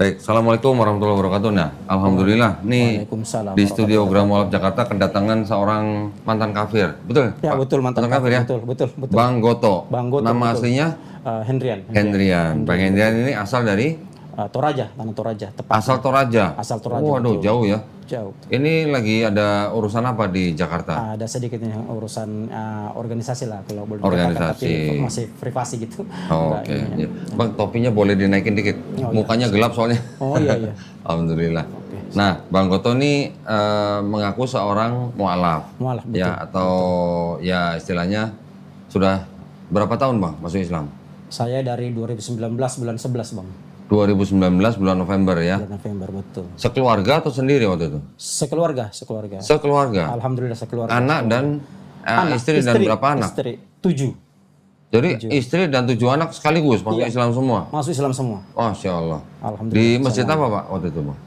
Baik, Assalamualaikum warahmatullahi wabarakatuh. Nah, Alhamdulillah, nih Waalaikumsalam di studio warahmatullahi Gramolab Jakarta kedatangan seorang mantan kafir. Betul? Ya, Pak? betul, mantan kafir ya? betul. Bang Goto. Bang Goto, Nama betul. aslinya? Hendrian. Bang Hendrian ini asal dari? Toraja, tanah Toraja, tepat. Asal Toraja? Asal Toraja, Waduh, betul. jauh ya. Jauh. Ini lagi ada urusan apa di Jakarta? Ada sedikit urusan organisasi lah kalau boleh Organisasi. dikatakan, tapi masih privasi gitu. Oh, Nggak oke. ini, Ya. Bang, topinya boleh dinaikin dikit. Oh, Mukanya gelap soalnya. Oh iya. Alhamdulillah. Nah, Bang Goto ini mengaku seorang mualaf. Mualaf, betul. Ya, atau ya istilahnya sudah berapa tahun Bang masuk Islam? Saya dari 2019 bulan 11, Bang. 2019 bulan November ya. Bulan November, betul. Sekeluarga atau sendiri waktu itu? Sekeluarga. Sekeluarga. Alhamdulillah sekeluarga. Anak dan istri dan berapa anak? Istri 7. Jadi istri dan 7 anak sekaligus masuk Islam semua. Masuk Islam semua. Masya Allah. Alhamdulillah. Di masjid apa Pak waktu itu Bang?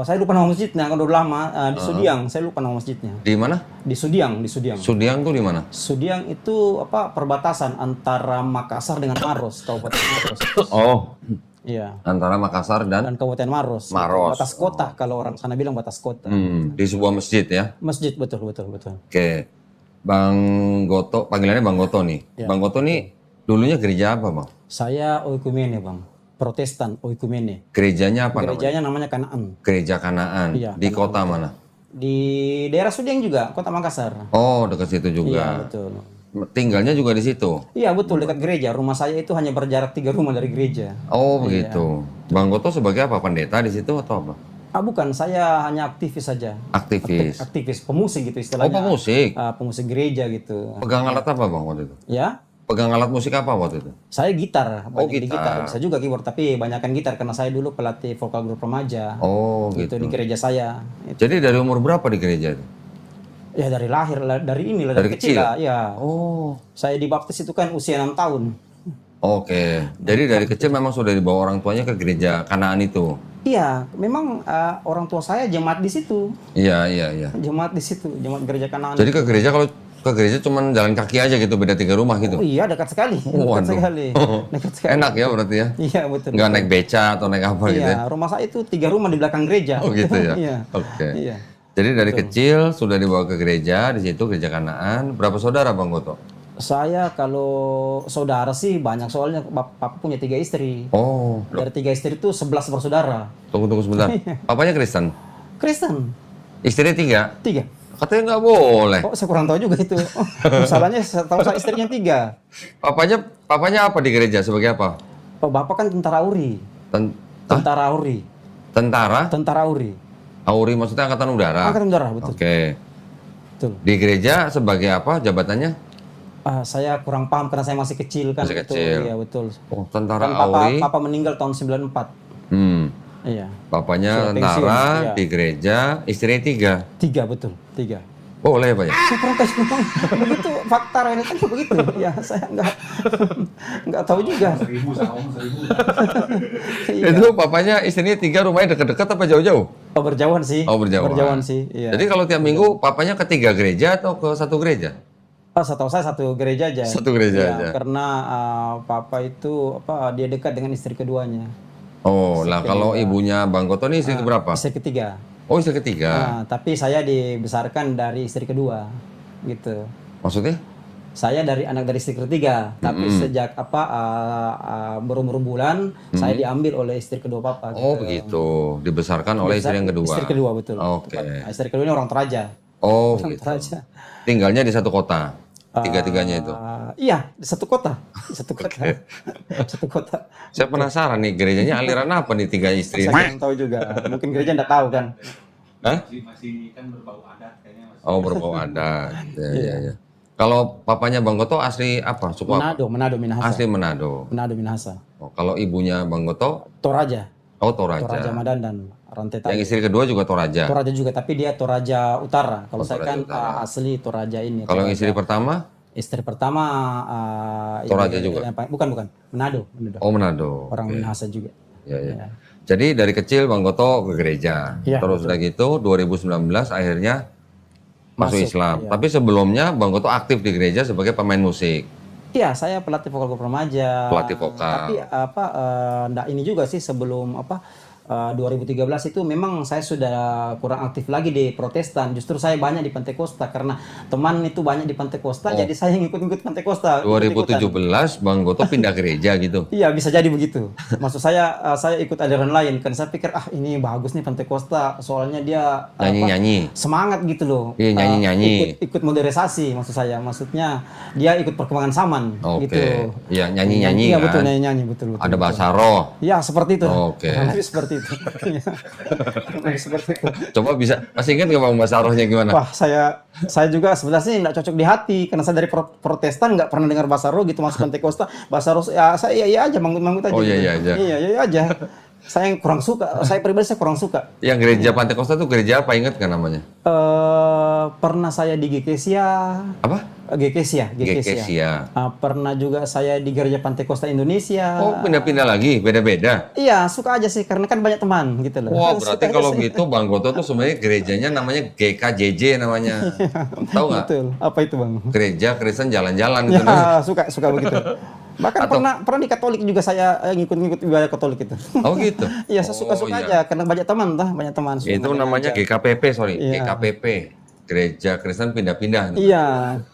Saya lupa nama masjidnya, kan udah lama. Di Sudiang, saya lupa nama masjidnya. Di mana? Di Sudiang. Sudiang tuh di mana? Sudiang itu perbatasan antara Makassar dengan Maros, Kabupaten Maros. Oh, Iya. antara Makassar dan Kabupaten Maros. Maros. Batas kota kalau orang sana bilang batas kota. di sebuah masjid ya. Masjid, betul. Oke. Bang Goto, panggilannya Bang Goto nih. Ya. Bang Goto nih dulunya gereja apa Bang? Saya oikumene, Bang. Protestan oikumene. Gerejanya apa namanya? Gerejanya namanya Kanaan. Gereja Kanaan. Iya, Di kota mana? Di daerah Sudiang juga, Kota Makassar. Oh, dekat situ Iya, juga. betul. Tinggalnya juga di situ. Iya, betul, dekat gereja. Rumah saya itu hanya berjarak 3 rumah dari gereja. Oh, begitu. Bang Goto sebagai apa? Pendeta di situ atau apa? Bukan, saya hanya aktivis saja. Aktivis. Aktivis, pemusik gitu Oh, istilahnya. pemusik. Pemusik gereja gitu. Pegang alat apa Bang waktu itu? Ya, Pegang alat musik apa waktu itu? saya gitar, banyak di gitar. gitar. Bisa juga keyboard, tapi banyakan gitar karena saya dulu pelatih vokal grup remaja. Oh, Gitu gitu. di gereja saya. Jadi dari umur berapa di gereja itu? Ya dari lahir, dari inilah, Dari dari kecil lah. Ya, Oh, saya dibaptis itu kan usia 6 tahun. oke. Jadi dari kecil memang sudah dibawa orang tuanya ke gereja Kanaan itu. Iya, memang orang tua saya jemaat di situ. Iya. Jemaat di situ, jemaat gereja Kanaan. Jadi ke gereja kalau ke gereja cuman jalan kaki aja gitu, beda 3 rumah gitu. Oh iya, dekat sekali. Waduh. Dekat sekali. Enak ya berarti ya? Iya, betul. Nggak naik beca atau naik apa gitu ya? Iya, rumah saya itu 3 rumah di belakang gereja. Oh gitu ya? Iya. Oke. Iya. Jadi dari kecil sudah dibawa ke gereja, di situ gereja Kanaan. Berapa saudara Bang Goto? Saya kalau saudara sih banyak, soalnya papa punya 3 istri. Oh, Dari 3 istri itu 11 bersaudara. tunggu sebentar. Papanya Kristen? Kristen. Istrinya 3? 3. Katanya nggak boleh. Oh, saya kurang tahu juga itu. Masalahnya tahu saya istrinya 3. Papanya apa di gereja? Sebagai apa? Oh, bapak kan tentara AURI. Tentara AURI. Tentara? Tentara AURI. Auri maksudnya Angkatan Udara? Angkatan Udara, betul. Oke. Betul. Di gereja sebagai apa jabatannya? Saya kurang paham karena saya masih kecil kan. Masih betul. kecil. Iya, betul. Oh, tentara Kan Auri. papa meninggal tahun 94. Iya. Bapaknya Sudah tentara, pensiun, iya. di gereja, istrinya 3. 3, betul. 3. Boleh Pak ya? Saya protes memang begitu fakta realitanya begitu. Ya saya nggak tahu juga. 1000 sama 1000. Iya. Itu papanya istrinya 3, rumahnya dekat-dekat apa jauh-jauh? Oh, berjauhan sih. Oh, berjauhan. Berjauhan sih. Iya. Jadi kalau tiap minggu papanya ke 3 gereja atau ke 1 gereja? Setahu saya satu gereja aja. Satu gereja Iya, aja. Karena papa itu dia dekat dengan istri keduanya. Oh, lah kalau ibunya Bang Goto ini istri keberapa? Istri ketiga. Oh, istri ketiga. Tapi saya dibesarkan dari istri kedua, gitu. Maksudnya? Saya dari anak dari istri ketiga, tapi sejak berumur bulan saya diambil oleh istri kedua papa. Oh, Gitu. begitu. Dibesarkan oleh istri yang kedua. Istri kedua, betul. Oke. Tepat. Istri kedua ini orang Toraja. Oh, Orang begitu. Toraja. Tinggalnya di satu kota. Tiga-tiganya itu. Iya, di satu kota. Satu kota. Satu kota. Saya penasaran nih gerejanya aliran apa nih 3 istri? Saya kurang tahu juga. Mungkin gereja enggak tahu kan. Hah? Masih kan berbau adat kayaknya masih. Oh, berbau adat. Ya. Kalau papanya Bang Goto asli apa? Suku apa? Manado, Minahasa. Asli Manado. Manado, Minahasa. Oh, kalau ibunya Bang Goto, Toraja. oh Toraja. Toraja Madan dan Rantai Tayo. Yang istri kedua juga Toraja. Toraja juga, tapi dia Toraja Utara. Kalau saya Toraja kan Utara. asli Toraja ini. Kalau yang Toraja. istri pertama, Istri pertama Toraja juga? Bukan. Manado. oh Manado. Orang Oke. Minahasa juga. Ya. Jadi dari kecil Bang Goto ke gereja. Iya, Terus udah gitu 2019 akhirnya masuk Islam. iya. Tapi sebelumnya Bang Goto aktif di gereja sebagai pemain musik. Iya, saya pelatih vokal grup remaja. Pelatih vokal. Tapi enggak ini juga sih sebelum 2013 itu memang saya sudah kurang aktif lagi di Protestan. Justru saya banyak di Pantai Costa karena teman itu banyak di Pantai Costa, jadi saya ngikut-ngikut Pantai Costa. 2017 Bang Goto pindah gereja gitu. Iya, bisa jadi begitu. Maksud saya ikut aliran lain kan, saya pikir ini bagus nih Pantai Costa, soalnya dia Nyanyi-nyanyi. semangat gitu loh. Iya, nyanyi-nyanyi. Ikut modernisasi maksud saya. Maksudnya dia ikut perkembangan zaman Oke. gitu. Iya, nyanyi-nyanyi Iya, kan. betul, nyanyi-nyanyi betul. Ada bahasa roh. Ya, seperti itu. Oke. Lebih seperti itu. Iya. Lebih seperti itu. Coba bisa, masih ingat nggak Bang bahasa rohnya gimana? Wah, saya juga sebenarnya nggak cocok di hati karena saya dari Protestan nggak pernah dengar bahasa roh gitu, masuk Pantai Costa bahasa roh ya saya iya aja manggut-manggut aja. Oh, iya, gitu. iya aja. Iya aja. Saya kurang suka, saya pribadi saya kurang suka. Yang gereja Pantai Costa tuh gereja apa, ingat nggak namanya? Pernah saya di Gekesia. Apa? Gekesia. Gekesia. Pernah juga saya di Gereja Pantai Costa Indonesia. Oh, pindah-pindah lagi, beda-beda. Iya, suka aja sih karena kan banyak teman gitu loh. Wah, berarti Suka aja kalau sih. gitu Bang Goto tuh sebenarnya gerejanya namanya GKJJ namanya. Tahu nggak? Betul. Apa itu, Bang? Gereja Kristen jalan-jalan gitu. Ya, suka begitu. Bahkan pernah di Katolik juga saya ngikut-ngikut ibadah Katolik itu. Oh gitu. Iya, saya suka-suka iya. aja karena banyak teman. suka Itu ngajak. namanya GKPP, sorry. Iya. GKPP. Gereja Kristen pindah-pindah. Iya,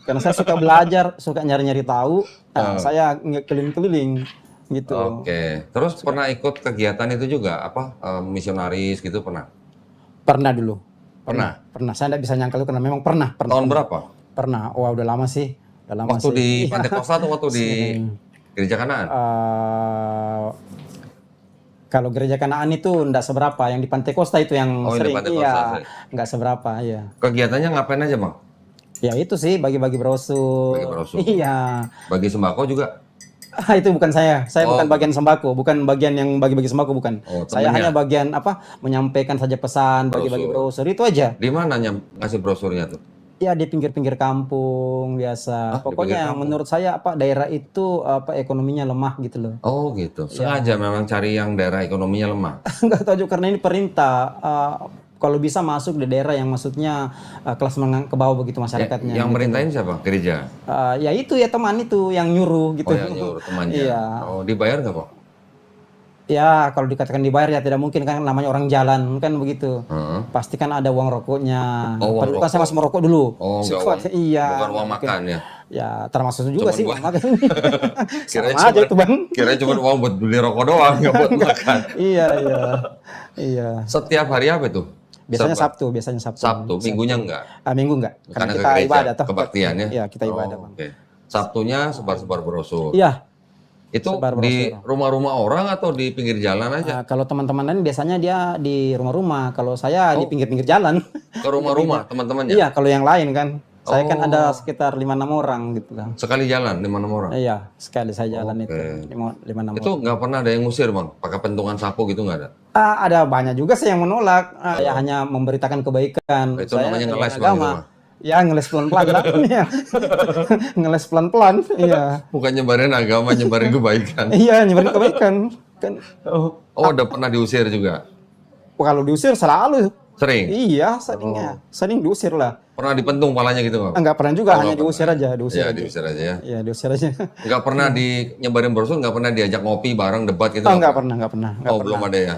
karena saya suka belajar, suka nyari-nyari tahu. Saya keliling-keliling gitu. Oke. Terus pernah ikut kegiatan itu juga apa misionaris gitu pernah? Pernah dulu. Pernah. Pernah. Saya nggak bisa nyangka itu karena memang pernah. Tahun berapa? Pernah. Wah, udah lama sih. Udah lama Waktu sih. di Pantai Costa atau waktu di Gereja Kanaan? Kalau Gereja Kanaan itu enggak seberapa, yang di Pantai Costa itu yang Oh, yang di sering. Pantai Costa, sering. Enggak seberapa, iya. Kegiatannya ngapain aja, Bang? Ya itu sih, bagi-bagi brosur. Bagi brosur. Iya. Bagi sembako juga? Itu bukan saya. Saya Oh, bukan bagian sembako, bukan bagian yang bagi-bagi sembako, bukan. Oh, Saya temennya. hanya bagian menyampaikan saja pesan, bagi-bagi brosur, itu aja. Di mana ngasih brosurnya tuh? Ya di pinggir-pinggir kampung biasa. Di Pokoknya pinggir kampung? menurut saya daerah itu ekonominya lemah gitu loh. Oh gitu. Sengaja memang cari yang daerah ekonominya lemah. Nggak tahu juga karena ini perintah. Kalau bisa masuk di daerah yang maksudnya kelas menengah ke bawah begitu masyarakatnya. Yang merintahin siapa? Gereja? Ya itu ya teman itu yang nyuruh gitu. Oh yang nyuruh temannya. Iya. Oh dibayar nggak Pak? Ya kalau dikatakan dibayar ya tidak mungkin kan namanya orang jalan kan begitu. Heeh. Pasti kan ada uang rokoknya. Oh, uang Padahal kan saya rokok. masih merokok dulu. Oh nggak Sekuat, uang. iya. Bukan uang makan ya? Ya termasuk juga Cuman sih buat- uang makan. Kirain Sama aja cuma- tuh bang. Kira cuma uang buat beli rokok doang, nggak buat makan. Iya. Setiap hari apa itu? Biasanya Sabtu. Sabtu. Sabtu, minggunya enggak? Minggu enggak. Karena kita ke gereja, ibadah toh. kebaktian ya? Iya, kita ibadah, Oh, Bang. oke. Sabtunya sebar-sebar brosur. Iya. Itu sebar di rumah-rumah orang atau di pinggir jalan aja? Kalau teman-teman lain biasanya dia di rumah-rumah. Kalau saya di pinggir-pinggir jalan. Ke rumah-rumah teman-temannya? Iya, kalau yang lain kan. Saya kan Oh. ada sekitar 5-6 orang gitu kan. Sekali jalan di mana orang? Iya, sekali saya jalan itu. Oke. 5-6 Itu nggak pernah ada yang ngusir bang? Pakai pentungan sapu gitu nggak ada? Ada banyak juga sih yang menolak. Ya hanya memberitakan kebaikan. Itu Saya namanya dari ngeles, Bang, agama. itu mah. Ya ngeles pelan-pelan lah. Iya. Ngeles pelan-pelan. Iya. Bukan nyebarin agama, nyebarin kebaikan. Iya, nyebarin kebaikan. Kan Oh, udah pernah diusir juga? kalau diusir selalu. Sering? Iya, sering diusir lah. Pernah dipentung palanya gitu nggak? Enggak pernah juga, hanya nggak diusir aja, diusir Ya, aja. diusir aja ya. Iya, diusir aja. Nggak pernah di nyebarin brosur, nggak pernah diajak ngopi bareng debat gitu? Oh, enggak pernah. Enggak Oh, pernah. belum ada ya?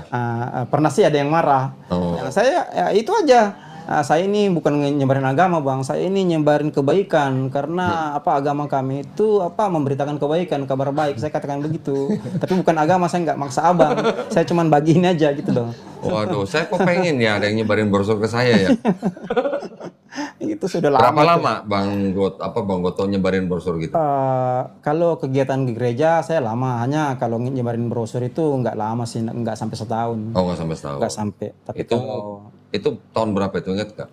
Pernah sih ada yang marah. Oh. Yang saya ya itu aja. Saya ini bukan nyebarin agama, Bang. Saya ini nyebarin kebaikan karena agama kami itu memberitakan kebaikan, kabar baik. Saya katakan begitu. Tapi bukan agama, saya nggak maksa Abang. Saya cuman bagiin aja gitu loh. Waduh, saya kok pengen ya ada yang nyebarin brosur ke saya ya. Itu sudah lama. Berapa lama Bang Goto nyebarin brosur gitu? Kalau kegiatan di gereja saya lama, hanya kalau nyebarin brosur itu nggak lama sih, nggak sampai setahun. Oh, nggak sampai setahun. Nggak sampai. Tapi Itu tahun berapa itu ingat nggak?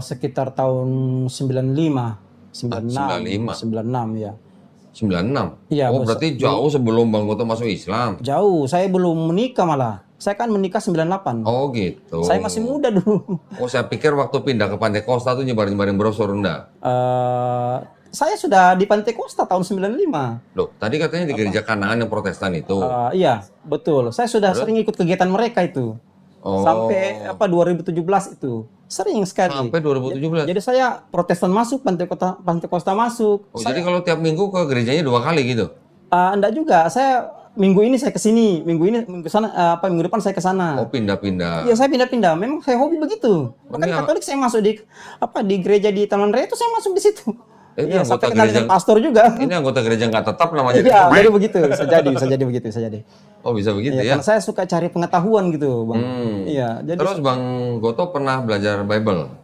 sekitar tahun 95, 95. 96 ya. 96? Iya, Oh, berarti jauh sebelum Bang Goto masuk Islam. Jauh, saya belum menikah malah. Saya kan menikah 98. Oh gitu. Saya masih muda dulu. Oh, saya pikir waktu pindah ke Pantai Costa tuh nyebarin brosur enggak? Saya sudah di Pantai Costa tahun 95. Loh, tadi katanya di gereja Kanaan yang Protestan itu. Iya, betul. Saya sudah sering ikut kegiatan mereka itu. Oh. Sampai 2017 itu. Sering sekali. Sampai 2017. Jadi saya Protestan masuk, Pantai Costa masuk. Oh, jadi kalau tiap minggu ke gerejanya 2 kali gitu? Enggak juga. Saya minggu ini saya ke sini, minggu sana, minggu depan saya ke sana. Oh, pindah-pindah. Iya, saya pindah-pindah. Memang saya hobi begitu. Bahkan Ini Katolik saya masuk di gereja di Taman Raya itu saya masuk di situ. Ini Iya, anggota sampai kenal gereja. dengan pastor juga. Ini anggota gereja nggak tetap namanya. Iya, jadi begitu. Bisa jadi begitu, bisa jadi. Oh, bisa begitu Iya, ya. karena saya suka cari pengetahuan gitu, Bang. Iya, jadi Terus Bang Goto pernah belajar Bible?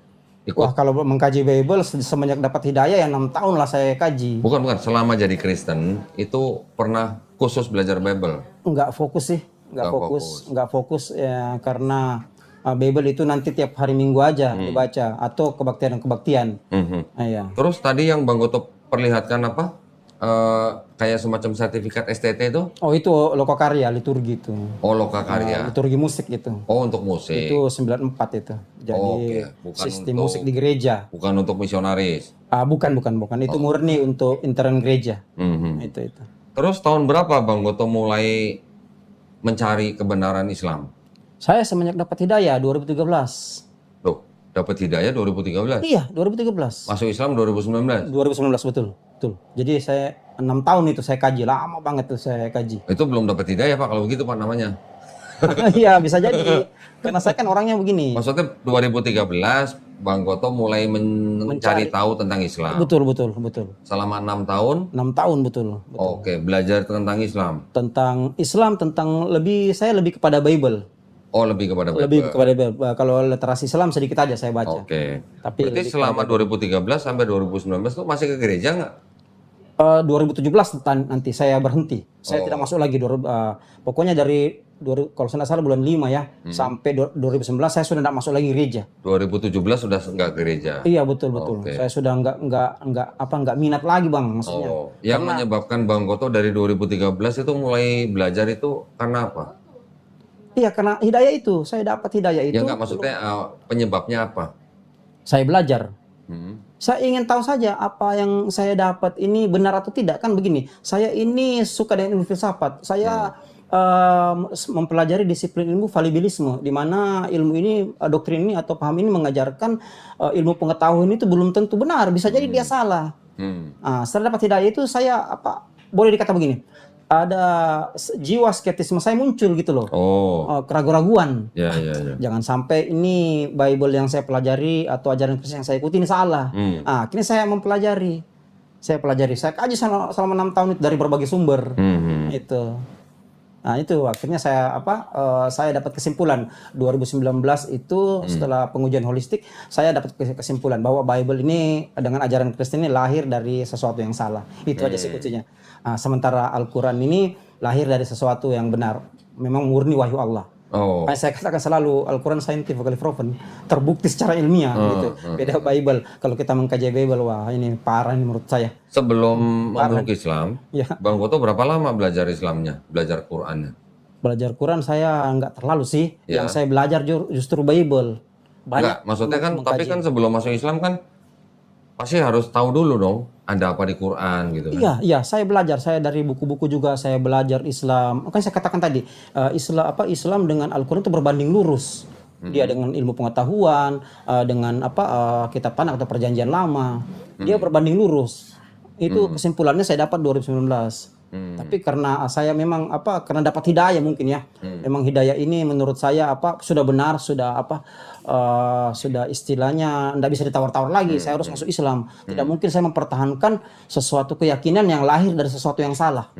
Ikut? wah, kalau mengkaji Bible semenjak dapat hidayah ya 6 tahun lah saya kaji. Bukan, selama jadi Kristen itu pernah khusus belajar Bible. Enggak fokus sih, enggak fokus ya karena Bible itu nanti tiap hari Minggu aja dibaca atau kebaktian. Iya. Terus tadi yang Bang Goto perlihatkan apa? Kayak semacam sertifikat STT itu? Oh, itu lokakarya liturgi itu. Oh, Lokakarya. Liturgi musik itu. Oh, untuk musik. Itu 94 itu. Jadi Oke, bukan sistem untuk- musik di gereja. Bukan untuk misionaris. Bukan. Itu murni untuk intern gereja. Mhm. Itu. Terus tahun berapa Bang Goto mulai mencari kebenaran Islam? Saya semenjak dapat hidayah 2013. Loh, dapat hidayah 2013. Iya, 2013. Masuk Islam 2019. 2019 betul. Jadi saya 6 tahun itu saya kaji, lama banget tuh saya kaji. Itu belum dapat hidayah Pak kalau begitu Pak namanya. Iya, bisa jadi. Karena saya kan orangnya begini. Maksudnya 2013 Bang Goto mulai mencari tahu tentang Islam. Betul. Selama 6 tahun. 6 tahun betul. Oke, belajar tentang Islam. Tentang Islam, saya lebih kepada Bible. Oh, lebih kepada Bible. Lebih kepada Bible. Kalau literasi Islam sedikit aja saya baca. Oke. Tapi Berarti selama 2013 sampai 2019 tuh masih ke gereja nggak? 2017 nanti saya berhenti. Saya tidak masuk lagi. Pokoknya dari kalau saya tidak salah bulan 5 ya, sampai 2019 saya sudah tidak masuk lagi gereja. 2017 sudah nggak gereja. Iya betul. Oke. Saya sudah nggak minat lagi bang maksudnya. Oh, yang menyebabkan Bang Goto dari 2013 itu mulai belajar itu karena apa? Iya karena hidayah itu, saya dapat hidayah itu. Ya nggak maksudnya penyebabnya apa? Saya belajar. Hmm. Saya ingin tahu saja apa yang saya dapat ini benar atau tidak kan begini. Saya ini suka dengan ilmu filsafat. Saya mempelajari disiplin ilmu falibilisme, di mana ilmu ini, doktrin ini atau paham ini mengajarkan ilmu pengetahuan itu belum tentu benar, bisa jadi dia salah. Setelah dapat hidayah itu saya boleh dikata begini, ada jiwa skeptisme saya muncul gitu loh, keraguan-raguan. Ya. Jangan sampai ini Bible yang saya pelajari atau ajaran Kristen yang saya ikuti ini salah. Akhirnya saya mempelajari. Saya kaji selama 6 tahun itu dari berbagai sumber. Itu. Nah itu akhirnya saya dapat kesimpulan 2019 itu setelah pengujian holistik saya dapat kesimpulan bahwa Bible ini dengan ajaran Kristen ini lahir dari sesuatu yang salah. Itu aja sih kuncinya. Sementara Al-Quran ini lahir dari sesuatu yang benar. Memang murni wahyu Allah. Saya katakan selalu Al-Quran scientifically proven, terbukti secara ilmiah gitu. Beda Bible. Kalau kita mengkaji Bible, wah ini parah ini menurut saya. Sebelum memeluk Islam, Ya. Bang Goto berapa lama belajar Islamnya, belajar Qurannya? Belajar Quran saya nggak terlalu sih. Ya. Yang saya belajar justru Bible. Enggak, maksudnya kan, tapi kan sebelum masuk Islam kan pasti harus tahu dulu dong ada apa di Quran gitu kan. Iya, saya belajar. Saya dari buku-buku juga saya belajar Islam. Makanya saya katakan tadi, Islam dengan Al-Qur'an itu berbanding lurus. Dia dengan ilmu pengetahuan, dengan kitab Tanakh atau perjanjian lama. Dia berbanding lurus. Itu kesimpulannya saya dapat 2019. Tapi karena saya memang karena dapat hidayah mungkin ya. Memang hidayah ini menurut saya sudah benar, sudah istilahnya tidak bisa ditawar-tawar lagi. Saya harus masuk Islam. Tidak mungkin saya mempertahankan sesuatu keyakinan yang lahir dari sesuatu yang salah.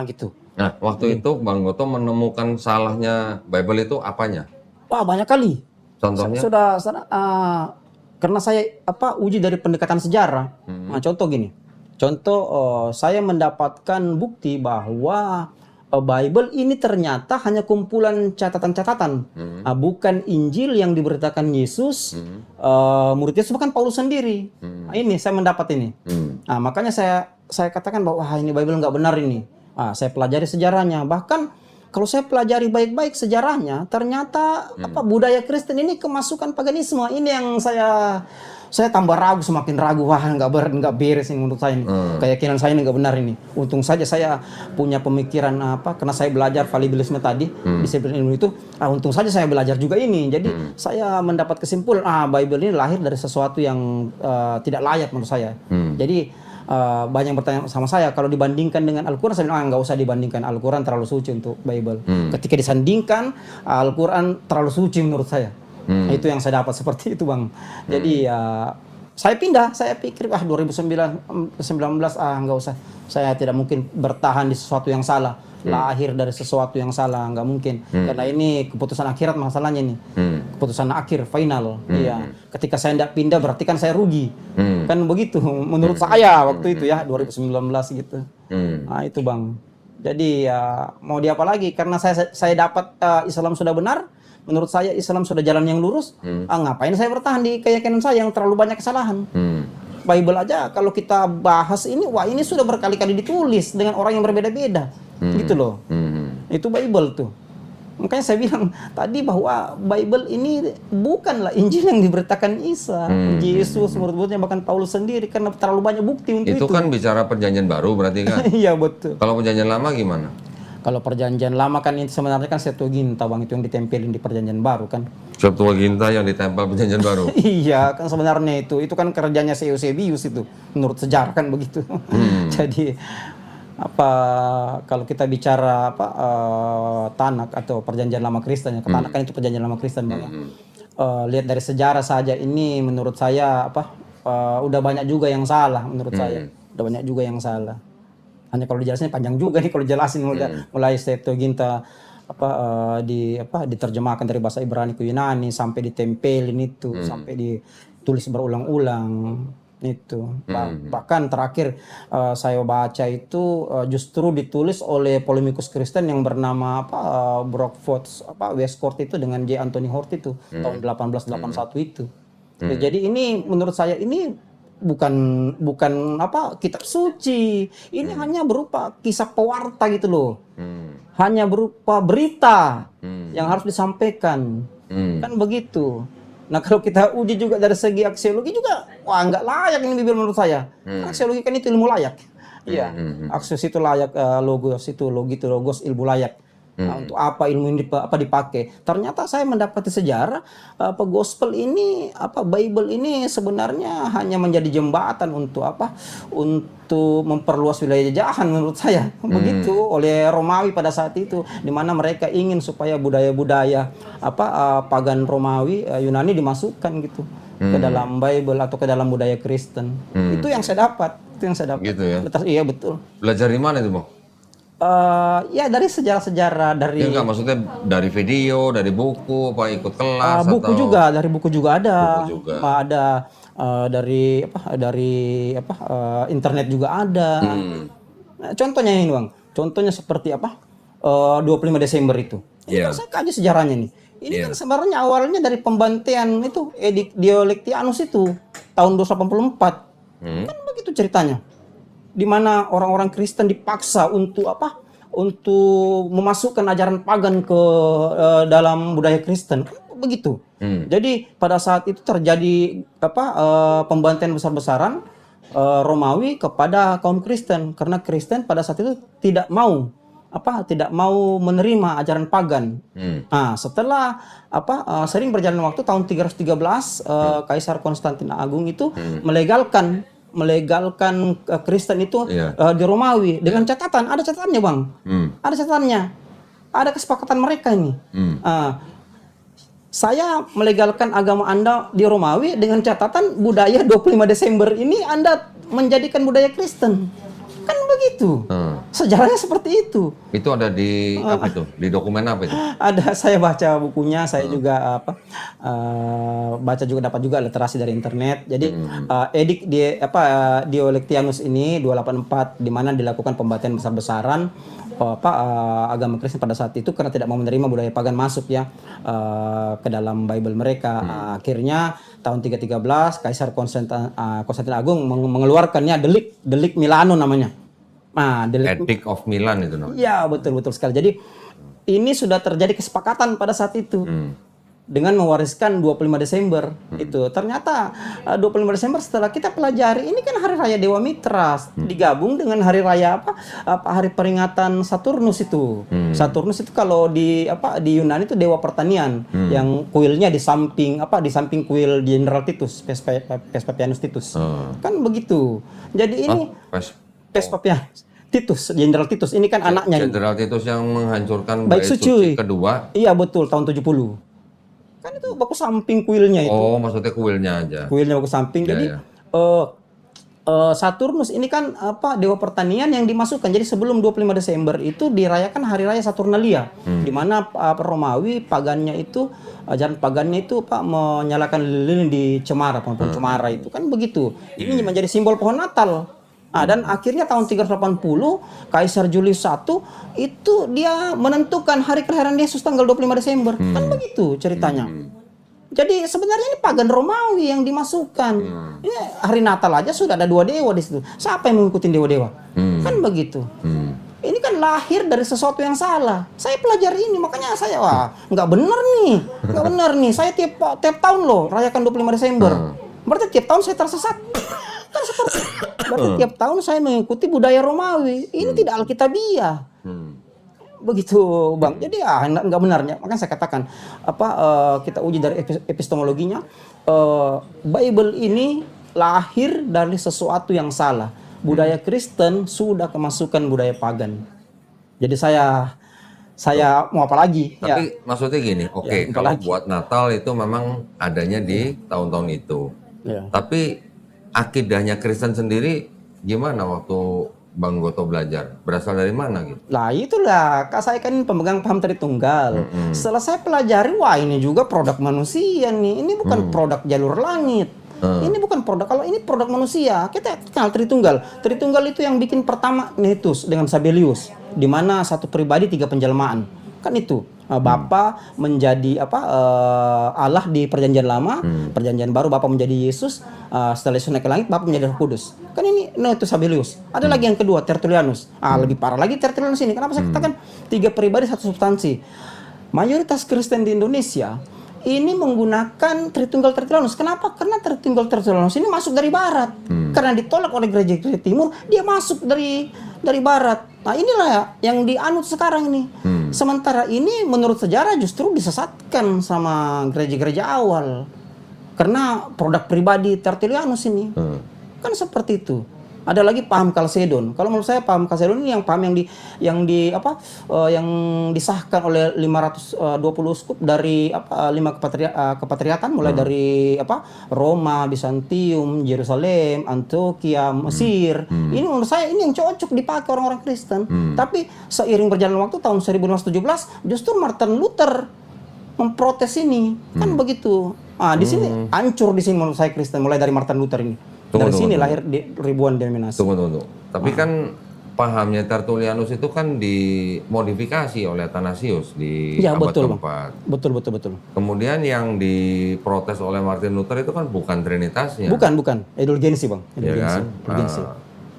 Gitu. Nah, waktu itu Bang Goto menemukan salahnya Bible itu apanya? Wah, banyak kali. Contohnya? Karena saya uji dari pendekatan sejarah. Nah, contoh gini. Saya mendapatkan bukti bahwa Bible ini ternyata hanya kumpulan catatan-catatan, bukan Injil yang diberitakan Yesus. Murid Yesus bukan Paulus sendiri. Nah, ini saya mendapat ini. Nah, makanya saya katakan bahwa ini Bible nggak benar ini. Saya pelajari sejarahnya. Bahkan kalau saya pelajari baik-baik sejarahnya, ternyata budaya Kristen ini kemasukan paganisme. Ini yang saya tambah ragu, semakin ragu. Wah, nggak beres ini menurut saya ini. Keyakinan saya ini nggak benar ini. Untung saja saya punya pemikiran karena saya belajar falibilisme tadi, disiplin ilmu itu. Untung saja saya belajar juga ini. Jadi saya mendapat kesimpulan, Bible ini lahir dari sesuatu yang tidak layak menurut saya. Jadi banyak bertanya sama saya kalau dibandingkan dengan Al-Quran, saya bilang nggak usah dibandingkan, Al-Quran terlalu suci untuk Bible. Ketika disandingkan, Al-Quran terlalu suci menurut saya. Itu yang saya dapat seperti itu Bang. Jadi saya pindah, saya pikir 2019 nggak usah, saya tidak mungkin bertahan di sesuatu yang salah, lahir dari sesuatu yang salah, nggak mungkin, karena ini keputusan akhirat masalahnya nih, keputusan akhir final. Iya, ketika saya tidak pindah berarti kan saya rugi, kan begitu menurut saya waktu itu ya 2019 gitu. Nah itu Bang. Jadi ya mau di apa lagi, karena saya dapat Islam sudah benar. Menurut saya Islam sudah jalan yang lurus. Ngapain saya bertahan di keyakinan saya yang terlalu banyak kesalahan? Bible aja kalau kita bahas ini, wah ini sudah berkali-kali ditulis dengan orang yang berbeda-beda, gitu loh. Itu Bible tuh. Makanya saya bilang tadi bahwa Bible ini bukanlah Injil yang diberitakan Isa, Yesus, murid-muridnya, bahkan Paulus sendiri, karena terlalu banyak bukti untuk itu. Itu kan bicara perjanjian baru berarti kan? Iya betul. Kalau perjanjian lama gimana? Kalau perjanjian lama kan itu sebenarnya kan Septuaginta Bang, itu yang ditempelin di perjanjian baru kan. Septuaginta yang ditempel perjanjian baru. Iya kan sebenarnya itu kan kerjanya Eusebius itu menurut sejarah kan begitu. Jadi kalau kita bicara Tanak atau perjanjian lama Kristen ya, Tanak kan itu perjanjian lama Kristen Bang. Lihat dari sejarah saja ini menurut saya udah banyak juga yang salah menurut saya. Udah banyak juga yang salah. Hanya kalau dijelasin panjang juga nih kalau jelasin mulai Septuaginta diterjemahkan dari bahasa Ibrani ke Yunani sampai ditempelin itu, sampai ditulis berulang-ulang itu. Bahkan terakhir saya baca itu justru ditulis oleh polemikus Kristen yang bernama Brockford Westcott itu dengan J. Anthony Hort itu tahun 1881 itu. Jadi ini menurut saya ini bukan kitab suci. Ini hanya berupa kisah pewarta gitu loh. Hanya berupa berita yang harus disampaikan. Kan begitu. Nah kalau kita uji juga dari segi aksiologi juga, wah nggak layak ini Bible menurut saya. Aksiologi kan itu ilmu layak. Iya, aksios itu layak, logos itu logos ilmu layak. Untuk apa ilmu ini dipakai? Ternyata saya mendapati sejarah gospel ini Bible ini sebenarnya hanya menjadi jembatan untuk untuk memperluas wilayah jajahan menurut saya. Begitu oleh Romawi pada saat itu, di mana mereka ingin supaya budaya-budaya pagan Romawi Yunani dimasukkan gitu ke dalam Bible atau ke dalam budaya Kristen. Itu yang saya dapat. Gitu ya. Iya betul. Belajar di mana itu Bang? Ya dari sejarah-sejarah dari. Ya enggak, maksudnya dari video, dari buku, ikut kelas buku atau juga, dari buku juga ada. Buku juga. Ada dari internet juga ada. Nah, contohnya ini Bang. Contohnya seperti 25 Desember itu. Ini kan saya kaji sejarahnya nih. Ini kan sebenarnya awalnya dari pembantaian itu Edict Diocletianus itu tahun 284. Kan begitu ceritanya. Di mana orang-orang Kristen dipaksa untuk untuk memasukkan ajaran pagan ke dalam budaya Kristen, begitu. Jadi pada saat itu terjadi pembantaian besar-besaran Romawi kepada kaum Kristen, karena Kristen pada saat itu tidak mau menerima ajaran pagan. Nah, setelah sering berjalan waktu tahun 313 Kaisar Konstantin Agung itu melegalkan Kristen itu di Romawi dengan catatan, ada catatannya Bang, ada catatannya, ada kesepakatan mereka ini. Saya melegalkan agama Anda di Romawi dengan catatan budaya 25 Desember ini Anda menjadikan budaya Kristen. Kan begitu. Sejarahnya seperti itu. Itu ada di apa itu? Di dokumen apa itu? Ada, saya baca bukunya, saya juga baca juga, dapat juga literasi dari internet. Jadi Edict Diocletianus ini 284 di mana dilakukan pembantaian besar-besaran agama Kristen pada saat itu karena tidak mau menerima budaya pagan masuk ya ke dalam Bible mereka. Akhirnya tahun 313 Kaisar Konstantin Agung mengeluarkannya Delik Milano namanya. Nah, Edict of Milan itu namanya. Iya, betul sekali. Jadi ini sudah terjadi kesepakatan pada saat itu. dengan mewariskan 25 Desember itu. Ternyata 25 Desember setelah kita pelajari ini kan hari raya Dewa Mitra digabung dengan hari raya hari peringatan Saturnus itu. Saturnus itu kalau di Yunani itu dewa pertanian yang kuilnya di samping kuil Jenderal Titus, Vespasianus Titus. Kan begitu. Jadi ini Vespasianus Titus, Jenderal Titus ini kan anaknya. Jenderal Titus yang menghancurkan Bait Suci kedua. Iya betul, tahun 70. Kan itu baku samping kuilnya itu. Oh, maksudnya kuilnya aja. Kuilnya baku samping. Jadi Saturnus ini kan dewa pertanian yang dimasukkan. Jadi sebelum 25 Desember itu dirayakan hari raya Saturnalia, di mana Romawi pagannya itu ajaran pagannya itu menyalakan lilin di cemara, pohon cemara itu kan begitu. Ini menjadi simbol pohon Natal. Dan akhirnya tahun 380 Kaisar Julius I itu dia menentukan hari kelahiran Yesus tanggal 25 Desember. Kan begitu ceritanya. Jadi sebenarnya ini pagan Romawi yang dimasukkan. Ini hari Natal aja sudah ada 2 dewa di situ. Siapa yang mengikuti dewa-dewa? Kan begitu. Ini kan lahir dari sesuatu yang salah. Saya pelajari ini, makanya saya nggak benar nih. Saya tiap tahun loh rayakan 25 Desember. Berarti tiap tahun saya tersesat. Kan seperti berarti tiap tahun saya mengikuti budaya Romawi. Ini tidak alkitabiah. Begitu Bang. Jadi nggak benarnya. Makanya saya katakan kita uji dari epistemologinya. Bible ini lahir dari sesuatu yang salah. Budaya Kristen sudah kemasukan budaya pagan. Jadi saya mau apa lagi? Tapi maksudnya gini, kalau buat Natal itu memang adanya di tahun-tahun itu. Tapi akidahnya Kristen sendiri gimana waktu Bang Goto belajar? Berasal dari mana gitu? Lah itulah, saya kan pemegang paham Tritunggal. Setelah saya pelajari, ini juga produk manusia nih. Ini bukan produk jalur langit. Ini bukan produk, kalau ini produk manusia. Kita kenal Tritunggal. Tritunggal itu yang bikin pertama Netus dengan Sabellius. Di mana satu pribadi 3 penjelmaan. Kan itu. Bapa menjadi Allah di perjanjian lama, perjanjian baru Bapa menjadi Yesus, setelah Yesus naik ke langit Bapa menjadi Roh Kudus. Kan ini itu Sabellius. Ada lagi yang kedua Tertullianus. Lebih parah lagi Tertullianus ini. Kenapa saya katakan 3 pribadi satu substansi? Mayoritas Kristen di Indonesia ini menggunakan Tritunggal Tertullianus. Kenapa? Karena Tritunggal Tertullianus ini masuk dari barat. Karena ditolak oleh gereja timur, dia masuk dari barat. Nah, inilah yang dianut sekarang ini. Sementara ini menurut sejarah justru disesatkan sama gereja-gereja awal. Karena produk pribadi Tertullianus ini. Kan seperti itu. Ada lagi paham Kalsedon. Kalau menurut saya paham Kalsedon ini yang paham yang disahkan oleh 520 uskup dari 5 kepatriatan mulai dari Roma, Bizantium, Yerusalem, Antioquia, Mesir. Ini menurut saya ini yang cocok dipakai orang-orang Kristen. Tapi seiring berjalan waktu tahun 1517 justru Martin Luther memprotes ini. Kan begitu. Di sini hancur di sini menurut saya Kristen mulai dari Martin Luther ini. Dari sini lahir ribuan denominasi. Tunggu. Tapi kan pahamnya Tertullianus itu kan dimodifikasi oleh Athanasius di abad keempat. Betul. Kemudian yang diprotes oleh Martin Luther itu kan bukan Trinitasnya. Bukan. Indulgensi, Bang. Indulgensi.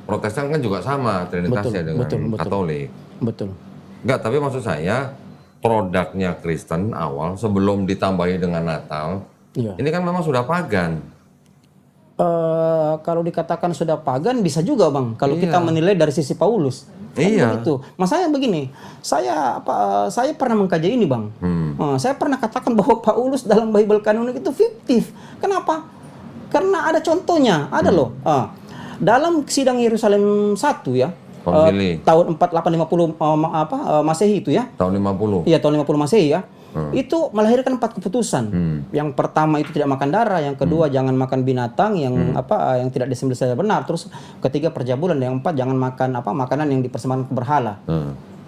Protestan kan juga sama Trinitasnya dengan Katolik. Betul. Enggak, tapi maksud saya produknya Kristen awal sebelum ditambahi dengan Natal, ini kan memang sudah pagan. Kalau dikatakan sudah pagan bisa juga Bang kalau kita menilai dari sisi Paulus. Begitu. Masanya begini, saya pernah mengkaji ini Bang. Saya pernah katakan bahwa Paulus dalam Bible kanonik itu fiktif. Kenapa? Karena ada contohnya, ada loh. Dalam sidang Yerusalem 1 ya. Tahun 4850 Masehi itu ya. Tahun 50. Iya, tahun 50 Masehi ya. Itu melahirkan 4 keputusan. Yang pertama itu tidak makan darah, yang kedua jangan makan binatang yang yang tidak disembelih secara benar, terus ketiga perjabulan, yang keempat jangan makan makanan yang dipersembahkan ke berhala.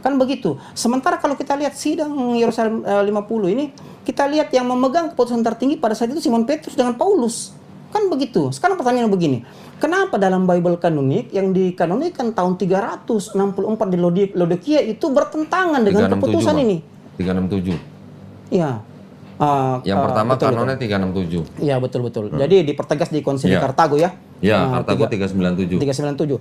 Kan begitu. Sementara kalau kita lihat sidang Yerusalem 50 ini, kita lihat yang memegang keputusan tertinggi pada saat itu Simon Petrus dengan Paulus. Kan begitu. Sekarang pertanyaannya begini. Kenapa dalam Bible kanonik yang dikanonikan tahun 364 di Laodikia itu bertentangan dengan keputusan ini? 367. Iya. Yang pertama kanonnya 367. Iya, betul. Jadi dipertegas di Konsili Kartago ya. Iya, Kartago 397. 397.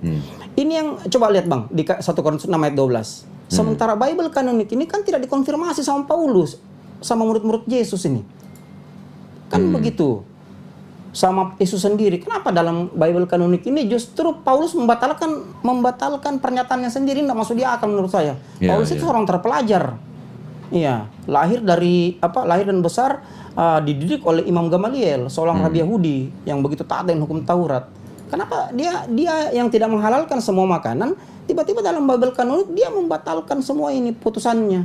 Ini yang coba lihat Bang di 1 Korintus 6 ayat 12. Sementara Bible kanonik ini kan tidak dikonfirmasi sama Paulus, sama murid-murid Yesus ini. Kan begitu. Sama Yesus sendiri. Kenapa dalam Bible kanonik ini justru Paulus membatalkan pernyataannya sendiri, tidak masuk di akal menurut saya. Paulus itu orang terpelajar. Iya, lahir dan besar dididik oleh Imam Gamaliel, seorang rabi Yahudi yang begitu taat dengan hukum Taurat. Kenapa dia yang tidak menghalalkan semua makanan, tiba-tiba dalam Bible kanonik dia membatalkan semua ini putusannya.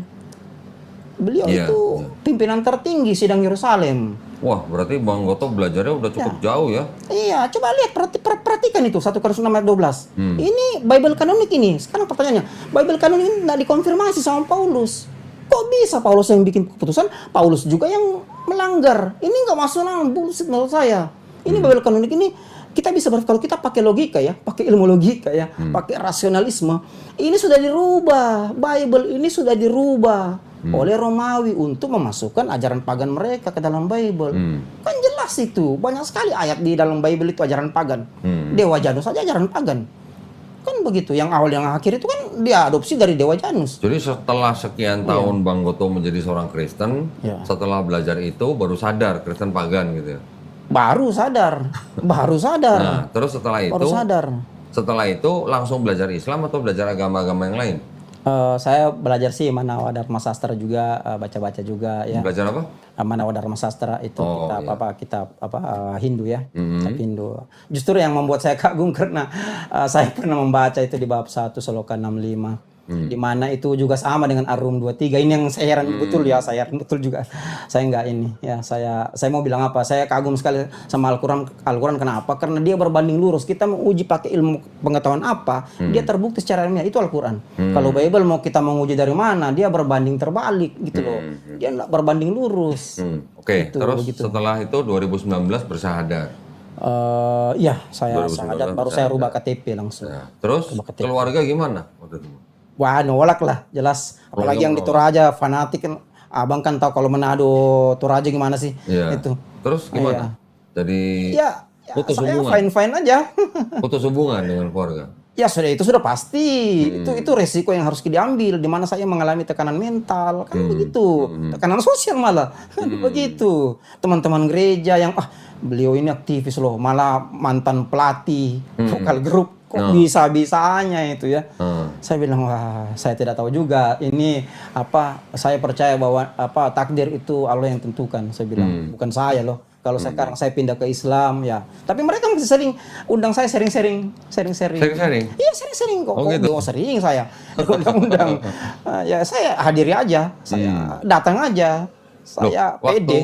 Beliau itu pimpinan tertinggi sidang Yerusalem. Wah, berarti Bang Goto belajarnya udah cukup jauh ya? Iya, coba lihat, perhatikan itu 1 Korintus 6 ayat 12. Ini Bible kanonik ini. Sekarang pertanyaannya, Bible kanonik ini tidak dikonfirmasi sama Paulus. Kok bisa Paulus yang bikin keputusan, Paulus juga yang melanggar? Ini nggak masuk dalam bullshit menurut saya. Ini Bible kanonik ini kita bisa kalau kita pakai logika ya, pakai ilmu logika ya, pakai rasionalisme, ini sudah dirubah. Bible ini sudah dirubah oleh Romawi untuk memasukkan ajaran pagan mereka ke dalam Bible. Kan jelas itu, banyak sekali ayat di dalam Bible itu ajaran pagan. Dewa Janus saja ajaran pagan. Kan begitu, yang awal yang akhir itu kan dia adopsi dari Dewa Janus. Jadi setelah sekian tahun Bang Goto menjadi seorang Kristen, setelah belajar itu baru sadar Kristen pagan gitu ya? Baru sadar. Nah, terus setelah itu, baru sadar. Setelah itu langsung belajar Islam atau belajar agama-agama yang lain? Saya belajar sih Manawa Dharma Sastra juga, baca-baca juga ya. Belajar apa? Manawa Dharma Sastra itu kitab Hindu ya, kitab Hindu. Justru yang membuat saya kagum karena saya pernah membaca itu di bab 1 Sloka 65. Di mana itu juga sama dengan Ar-Rum 23. Ini yang saya heran betul ya, saya heran betul juga. Saya enggak ini ya, saya mau bilang apa? Saya kagum sekali sama Al-Qur'an kenapa? Karena dia berbanding lurus. Kita mau uji pakai ilmu pengetahuan apa, dia terbukti secara ilmiah itu Al-Qur'an. Kalau Bible mau kita menguji dari mana, dia berbanding terbalik gitu loh. Dia enggak berbanding lurus. Oke, terus setelah itu 2019 bersyahadat. Iya, saya syahadat baru saya rubah KTP langsung. Nah, terus keluarga gimana waktu itu? Wah, nolak lah, jelas. Apalagi yang di Toraja, fanatik kan. Abang kan tahu kalau Manado, Toraja gimana sih? Itu. Terus gimana? Jadi putus saya hubungan? fine-fine aja. Putus hubungan dengan keluarga? Ya sudah pasti. Itu resiko yang harus diambil. Di mana saya mengalami tekanan mental, kan begitu. Tekanan sosial malah, begitu. Teman-teman gereja yang, beliau ini aktivis loh, malah mantan pelatih, vokal grup. Kok bisa-bisanya itu ya? Saya bilang, wah, saya tidak tahu juga. Ini saya percaya bahwa takdir itu Allah yang tentukan. Saya bilang, bukan saya loh. Kalau sekarang saya pindah ke Islam ya. Tapi mereka masih sering undang saya sering-sering. Iya, sering-sering kok. Gitu? Sering saya undang. Ya saya hadiri aja. Saya datang aja. Saya pede. Waktu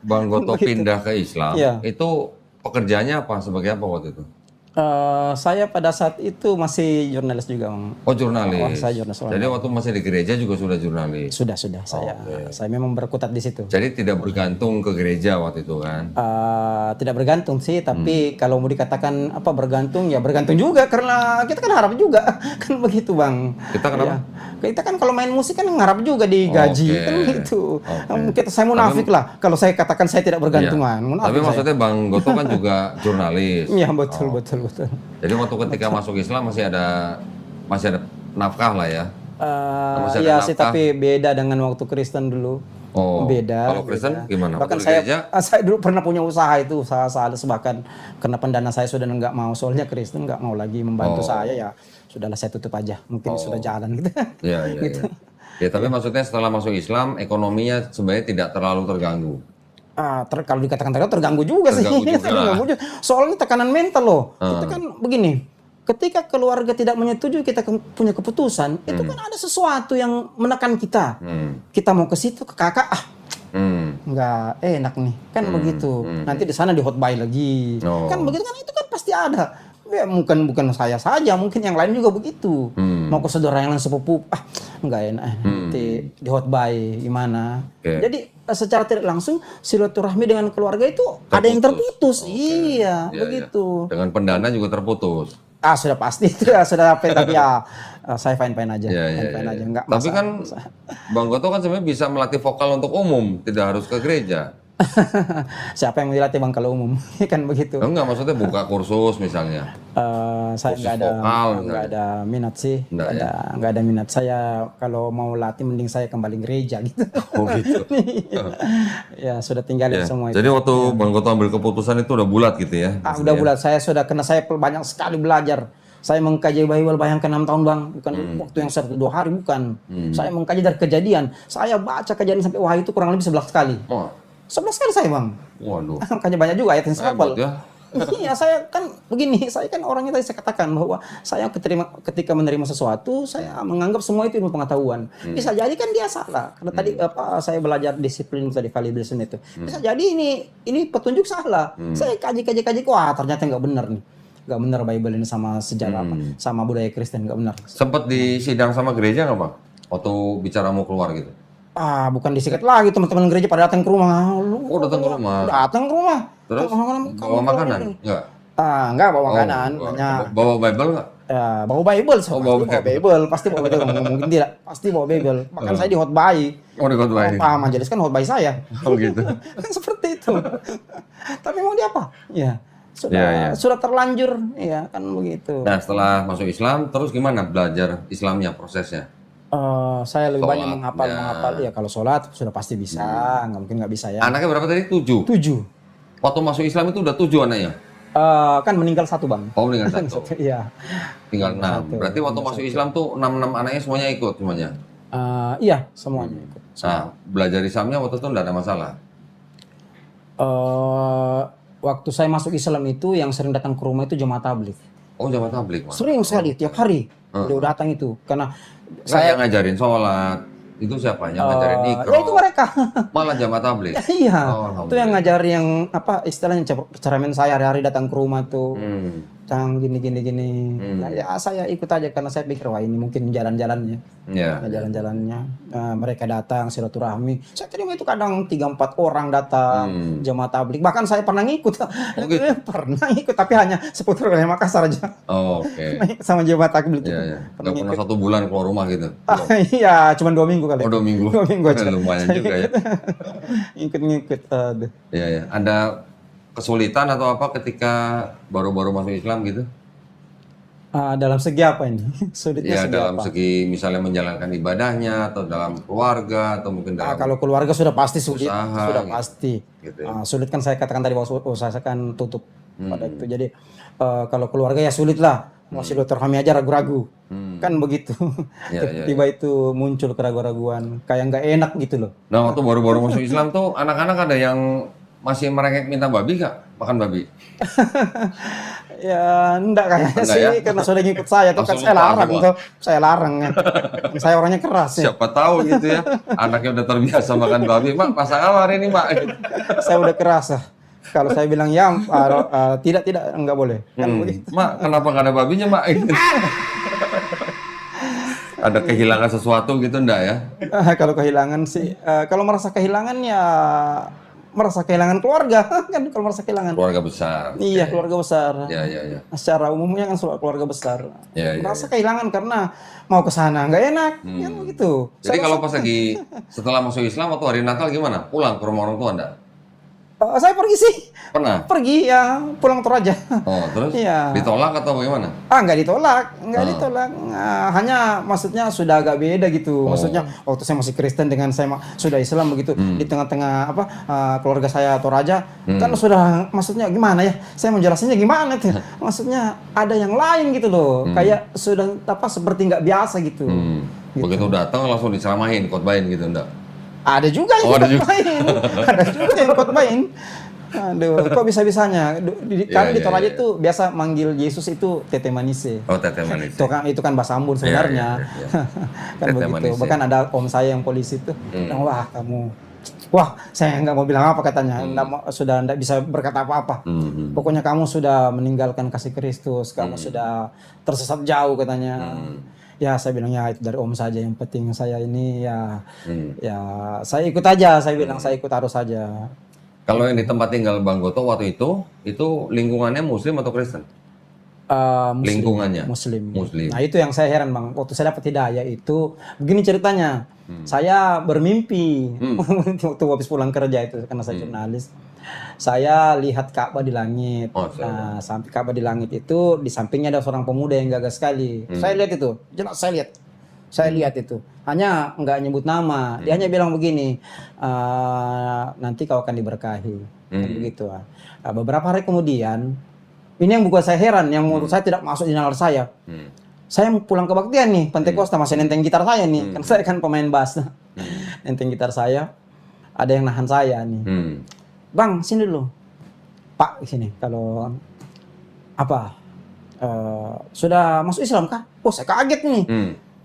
Bang Goto pindah ke Islam, itu pekerjaannya apa? Sebagai apa waktu itu? Saya pada saat itu masih jurnalis juga, Bang. Oh, jurnalis. Saya jurnalis. Jadi waktu masih di gereja juga sudah jurnalis. Sudah. Saya memang berkutat di situ. Jadi tidak bergantung ke gereja waktu itu kan? Tidak bergantung sih, tapi kalau mau dikatakan bergantung ya bergantung juga karena kita kan harap juga kan begitu, Bang. Kita kenapa? Ya. Kita kan kalau main musik kan ngarap juga digaji kan gitu. Saya munafik lah kalau saya katakan saya tidak bergantungan. Tapi maksudnya Bang Goto kan juga jurnalis. Iya, betul. Jadi waktu ketika masuk Islam masih ada nafkah lah ya? Iya sih, tapi beda dengan waktu Kristen dulu. Beda. Kalau Kristen gimana? Bahkan saya dulu pernah punya usaha sales, bahkan karena pendana saya sudah nggak mau, soalnya Kristen nggak mau lagi membantu saya, ya sudahlah saya tutup aja. Mungkin sudah jalan gitu. Iya. Gitu. Ya, tapi maksudnya setelah masuk Islam ekonominya sebenarnya tidak terlalu terganggu. Kalau dikatakan terganggu juga sih. Terganggu juga. Soalnya tekanan mental loh. Kita kan begini, ketika keluarga tidak menyetujui kita punya keputusan, itu kan ada sesuatu yang menekan kita. Kita mau ke situ, ke kakak, nggak enak nih, kan begitu. Nanti di sana di hot buy lagi, kan begitu kan, itu kan pasti ada. Ya, bukan saya saja, mungkin yang lain juga begitu. Mau ke saudara yang lain sepupu, nggak enak, nanti di hot buy gimana. Jadi secara tidak langsung silaturahmi dengan keluarga itu ada yang terputus. Iya, begitu. Dengan pendana juga terputus. Sudah pasti itu sudah tapi saya fine aja. Fine aja. Enggak tapi masalah. Kan Bang Goto kan sebenarnya bisa melatih vokal untuk umum, tidak harus ke gereja. Siapa yang dilatih Bang kalau umum? Kan begitu. Enggak, maksudnya buka kursus misalnya. Saya Kursus vokal nggak misalnya. ada minat sih, Enggak, nggak ada minat. Saya kalau mau latih mending saya kembali gereja gitu. Oh gitu. Ya sudah tinggalin Ya. semua Jadi itu. waktu Bang Goto ambil keputusan itu udah bulat gitu ya? Udah bulat, saya sudah kena, saya banyak sekali belajar. Saya mengkaji Bible, bayangkan 6 tahun Bang, bukan waktu yang 1-2 hari, bukan. Saya mengkaji dari kejadian. Saya baca kejadian sampai wah itu kurang lebih 11 kali. Oh, 11 kali saya Bang. waduh. Makanya banyak juga ayat yang saya Hebat hafal. ya. Iya, saya kan begini, saya kan orangnya tadi saya katakan bahwa saya ketika menerima sesuatu, saya menganggap semua itu ilmu pengetahuan. Bisa jadi kan dia salah, karena tadi saya belajar disiplin tadi validation itu. Bisa jadi ini petunjuk salah. Saya kaji, wah ternyata nggak benar nih. Nggak benar Bible ini sama sejarah apa, sama budaya Kristen nggak benar. Sempet di sidang sama gereja nggak Bang? Waktu bicara mau keluar gitu? Bukan disikat lagi, teman-teman gereja pada datang ke rumah. Oh, datang ke rumah. Datang ke rumah. Terus bawa makanan? Enggak? Enggak bawa makanan, hanya Bawa Bible nggak? ya, bawa Bible, bawa Bible, pasti bawa Bible, mungkin tidak, pasti bawa Bible. Bahkan saya dihotbahi. Oh, di khotbah. Majelis kan hotbahi saya. Oh gitu. Kan seperti itu. Tapi mau dia apa? Ya, Ya. sudah terlanjur, ya kan begitu. Nah, setelah masuk Islam, terus gimana belajar Islamnya, prosesnya? Saya lebih banyak Sholat, menghafal ya. Kalau sholat sudah pasti bisa, nggak mungkin nggak bisa ya. Anaknya berapa tadi? 7? 7. Waktu masuk Islam itu udah 7 anaknya? Kan meninggal 1 Bang. Oh, meninggal 1. Iya. Tinggal 6. Berarti waktu masuk Islam tuh 6 anaknya semuanya ikut semuanya? Iya, semuanya ikut. Nah, belajar Islamnya waktu itu enggak ada masalah? Waktu saya masuk Islam itu yang sering datang ke rumah itu jemaat tabligh. Oh, jamaah tabligh, Mas. Sering sekali, tiap hari. Udah datang itu. Karena Saya ngajarin sholat. Itu siapa? Yang ngajarin ikro? ya itu mereka. Malah jamaah tabligh? Iya. Oh, Itu yang ngajar yang apa istilahnya ceramah saya hari-hari datang ke rumah tuh. Tang gini. Ya, saya ikut aja karena saya pikir wah ini mungkin jalan-jalannya. Iya. Jalan-jalannya mereka datang silaturahmi. Saya terima itu kadang 3-4 orang datang jemaah tabligh. Bahkan saya pernah ngikut. gitu? Pernah ikut tapi hanya seputar wilayah Makassar aja. Oh, oke. Ikut sama jemaah tabligh. Iya. Nggak pernah 1 bulan keluar rumah gitu? Iya, cuma 2 minggu kali. Oh, 2 minggu? 2 minggu aja. Lumayan juga ya. Ngikut. Aduh. Iya. Ada kesulitan atau apa ketika baru-baru masuk Islam gitu? Dalam segi apa ini? Sulitnya Ya segi dalam apa? segi misalnya menjalankan ibadahnya atau dalam keluarga atau mungkin dalam Kalau keluarga sudah pasti sulit, usaha, sudah gitu. pasti. Gitu ya. Sulit kan saya katakan tadi bahwa usaha saya kan tutup pada itu. Jadi kalau keluarga ya sulit lah. Masih silaturahmi aja ragu-ragu. Kan begitu. Ya. Tiba itu muncul keraguan-raguan, kayak nggak enak gitu loh. Nah waktu baru-baru masuk Islam tuh anak-anak ada yang masih merengek minta babi kak? Makan babi? Ya enggak kayaknya Enggak sih, ya? karena sudah ngikut saya tuh kan Langsung saya lupa larang semua. tuh. Saya larang ya. Saya orangnya keras ya. Siapa tahu gitu ya, anaknya udah terbiasa makan babi. Mak, masak apa hari ini mak? Saya udah keras lah. Kalau saya bilang ya tidak enggak boleh. Kan begitu. Mak, kenapa nggak ada babinya mak? Ada kehilangan sesuatu gitu enggak ya? Kalau kehilangan sih, kalau merasa kehilangan ya merasa kehilangan keluarga kan kalau merasa kehilangan. Keluarga besar. Iya, keluarga besar. Ya. Secara umumnya kan keluarga besar. Ya. Merasa kehilangan karena mau ke sana nggak enak, kan begitu. Jadi kalau pas lagi setelah masuk Islam waktu hari Natal gimana? Pulang ke rumah orang tua enggak? Saya pergi sih. Pernah? Pergi ya, pulang Toraja. Oh, terus Iya. ditolak atau bagaimana? Nggak ditolak. Hanya maksudnya sudah agak beda gitu. Maksudnya waktu saya masih Kristen dengan saya sudah Islam begitu di tengah-tengah keluarga saya Toraja kan sudah maksudnya gimana ya? Saya menjelaskannya gimana tuh? Maksudnya ada yang lain gitu loh. Kayak sudah seperti nggak biasa gitu. Begitu datang langsung diceramahin, khotbahin gitu enggak? Ada juga yang ikut main. Ada juga yang ikut main. Aduh, kok bisa-bisanya? Kami di Toraja itu biasa manggil Yesus itu Tete Manise. Oh, Tete Manis. Itu kan bahasa Ambon sebenarnya. Iya. Kan Tete begitu. Manise. Bahkan ada om saya yang polisi tuh. Bilang, wah saya nggak mau bilang apa katanya. Sudah nggak bisa berkata apa-apa. Pokoknya kamu sudah meninggalkan kasih Kristus. Kamu sudah tersesat jauh katanya. Ya saya bilang ya itu dari om saja, yang penting saya ini ya saya ikut aja, saya bilang saya ikut harus saja. Kalau yang di tempat tinggal Bang Goto waktu itu lingkungannya Muslim atau Kristen? Lingkungannya? Muslim. Muslim. Nah itu yang saya heran Bang, waktu saya dapat hidayah itu, begini ceritanya, saya bermimpi, waktu habis pulang kerja itu, karena saya jurnalis, saya lihat Ka'bah di langit. Nah, sampai Ka'bah di langit itu, di sampingnya ada seorang pemuda yang gagah sekali. Saya lihat itu, jelas saya lihat itu. Hanya nggak nyebut nama, dia hanya bilang begini, nanti kau akan diberkahi. Kan begitu. Beberapa hari kemudian, ini yang buat saya heran, yang menurut saya tidak masuk di nalar saya. Saya pulang ke Baktian nih, Pantai Costa, masih nenteng gitar saya nih. Kan saya kan pemain bass. Nenteng gitar saya, ada yang nahan saya nih. Bang, sini dulu. Pak, sini. Kalau apa? Sudah masuk Islam kah? Oh, saya kaget nih.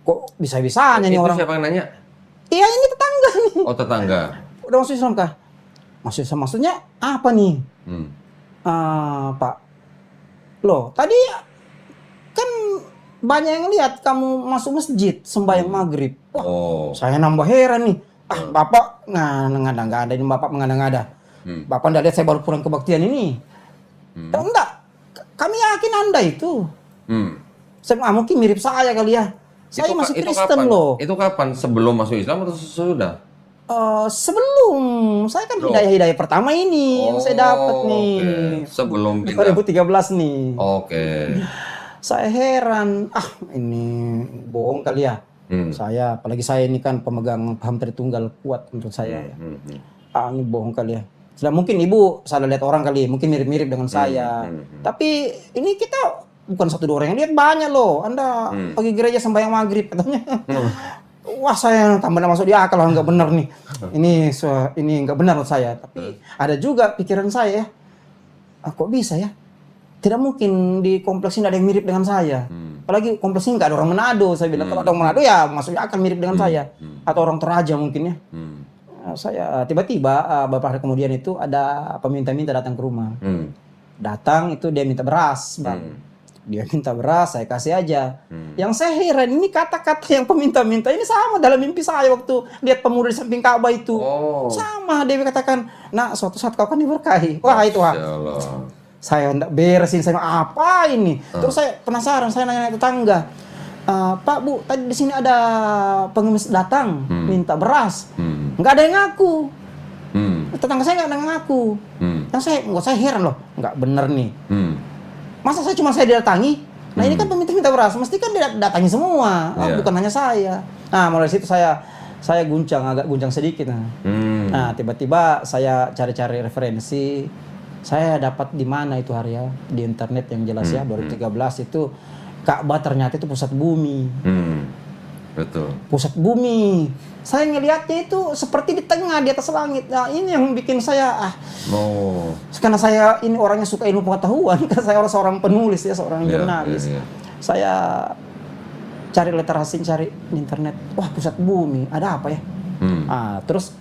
Kok bisa-bisanya nih orang. Itu siapa yang nanya? Iya, ini tetangga nih. Oh, tetangga. Udah masuk Islam kah? Masuk Islam, maksudnya apa nih? Pak, loh, tadi kan banyak yang lihat kamu masuk masjid sembahyang maghrib. Wah, saya nambah heran nih. Bapak ngada-ngada ini, Bapak mengada-ngada. Bapak nggak lihat saya baru pulang kebaktian ini? Enggak, kami yakin Anda itu. Saya mungkin mirip saya kali ya. Saya masih Kristen loh. Itu kapan? Sebelum masuk Islam atau sesudah? Sebelum, saya kan hidayah pertama ini yang saya dapat nih. Sebelum 2013 nih. Saya heran, ini bohong kali ya. Saya, apalagi saya ini kan pemegang paham Tritunggal kuat menurut saya. Ini bohong kali ya. Sudah mungkin ibu salah lihat orang kali, mungkin mirip-mirip dengan saya. Tapi ini kita bukan 1-2 orang yang lihat, banyak loh. Anda pergi gereja sembahyang maghrib katanya. Wah, saya tambah masuk di akal, nggak benar nih. Ini nggak benar menurut saya. Tapi ada juga pikiran saya, kok bisa ya? Tidak mungkin di kompleks ini ada yang mirip dengan saya. Apalagi kompleks ini nggak ada orang Manado. Saya bilang kalau ada orang Manado ya masuknya akan mirip dengan saya. Atau orang Toraja mungkin ya. Saya tiba-tiba beberapa hari kemudian itu ada peminta-minta datang ke rumah. Datang itu dia minta beras, Bang. Dia minta beras, saya kasih aja. Yang saya heran, ini kata-kata yang peminta-minta ini sama dalam mimpi saya waktu lihat pemuda di samping Ka'bah itu. Sama, dia katakan, nak suatu saat kau akan diberkahi. Wah itu saya hendak beresin, saya apa ini? Terus saya penasaran, saya nanya tetangga, Pak Bu, tadi di sini ada pengemis datang minta beras, nggak ada yang ngaku. Tetangga saya nggak ada yang ngaku. Yang saya heran loh, nggak bener nih. Masa cuma saya didatangi? Nah ini kan peminta-minta beras, mesti kan dia datangi semua, bukan hanya saya. Nah mulai situ saya agak guncang sedikit. Nah tiba-tiba saya cari-cari referensi, saya dapat di mana itu hari ya, di internet yang jelas ya, 2013 itu Ka'bah ternyata itu pusat bumi. Betul. Pusat bumi. Saya ngelihatnya itu seperti di tengah, di atas langit. Nah ini yang bikin saya karena saya ini orangnya suka ilmu pengetahuan, karena saya seorang penulis ya, seorang jurnalis. Saya cari literasi, cari di internet. Wah pusat bumi, ada apa ya? Terus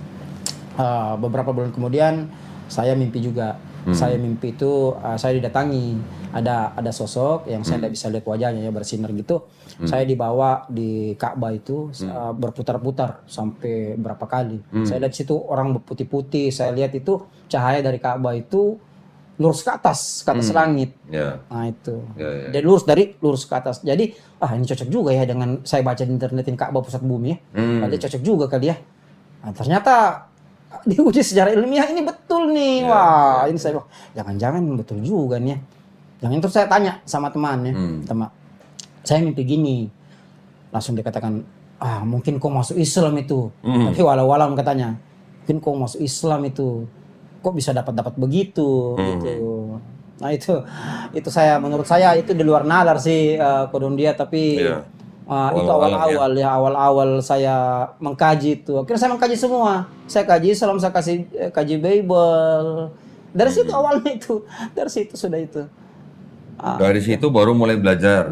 beberapa bulan kemudian saya mimpi juga. Saya mimpi itu saya didatangi, ada sosok yang saya tidak bisa lihat wajahnya ya, bersinar gitu. Saya dibawa di Ka'bah itu berputar-putar sampai berapa kali. Saya lihat situ orang berputih-putih. Saya lihat itu cahaya dari Ka'bah itu lurus ke atas langit. Nah itu. Jadi lurus ke atas. Jadi ini cocok juga ya dengan saya baca di internet ini Ka'bah pusat bumi ya. Jadi cocok juga kali ya. Nah, ternyata diuji secara ilmiah ini betul nih. Ini saya bilang, jangan-jangan betul juga nih ya. Yang itu saya tanya sama temannya, teman, saya mimpi gini. Langsung dikatakan, mungkin kau masuk Islam itu. Tapi walau-walau katanya, mungkin kau masuk Islam itu. Kok bisa dapat begitu gitu. Nah itu saya, menurut saya itu di luar nalar sih kodon dia, tapi itu awal-awal saya mengkaji itu. Akhirnya saya mengkaji semua. Saya kaji Islam, saya kaji Bible. Dari situ awalnya itu. Dari situ sudah itu. Dari situ baru mulai belajar.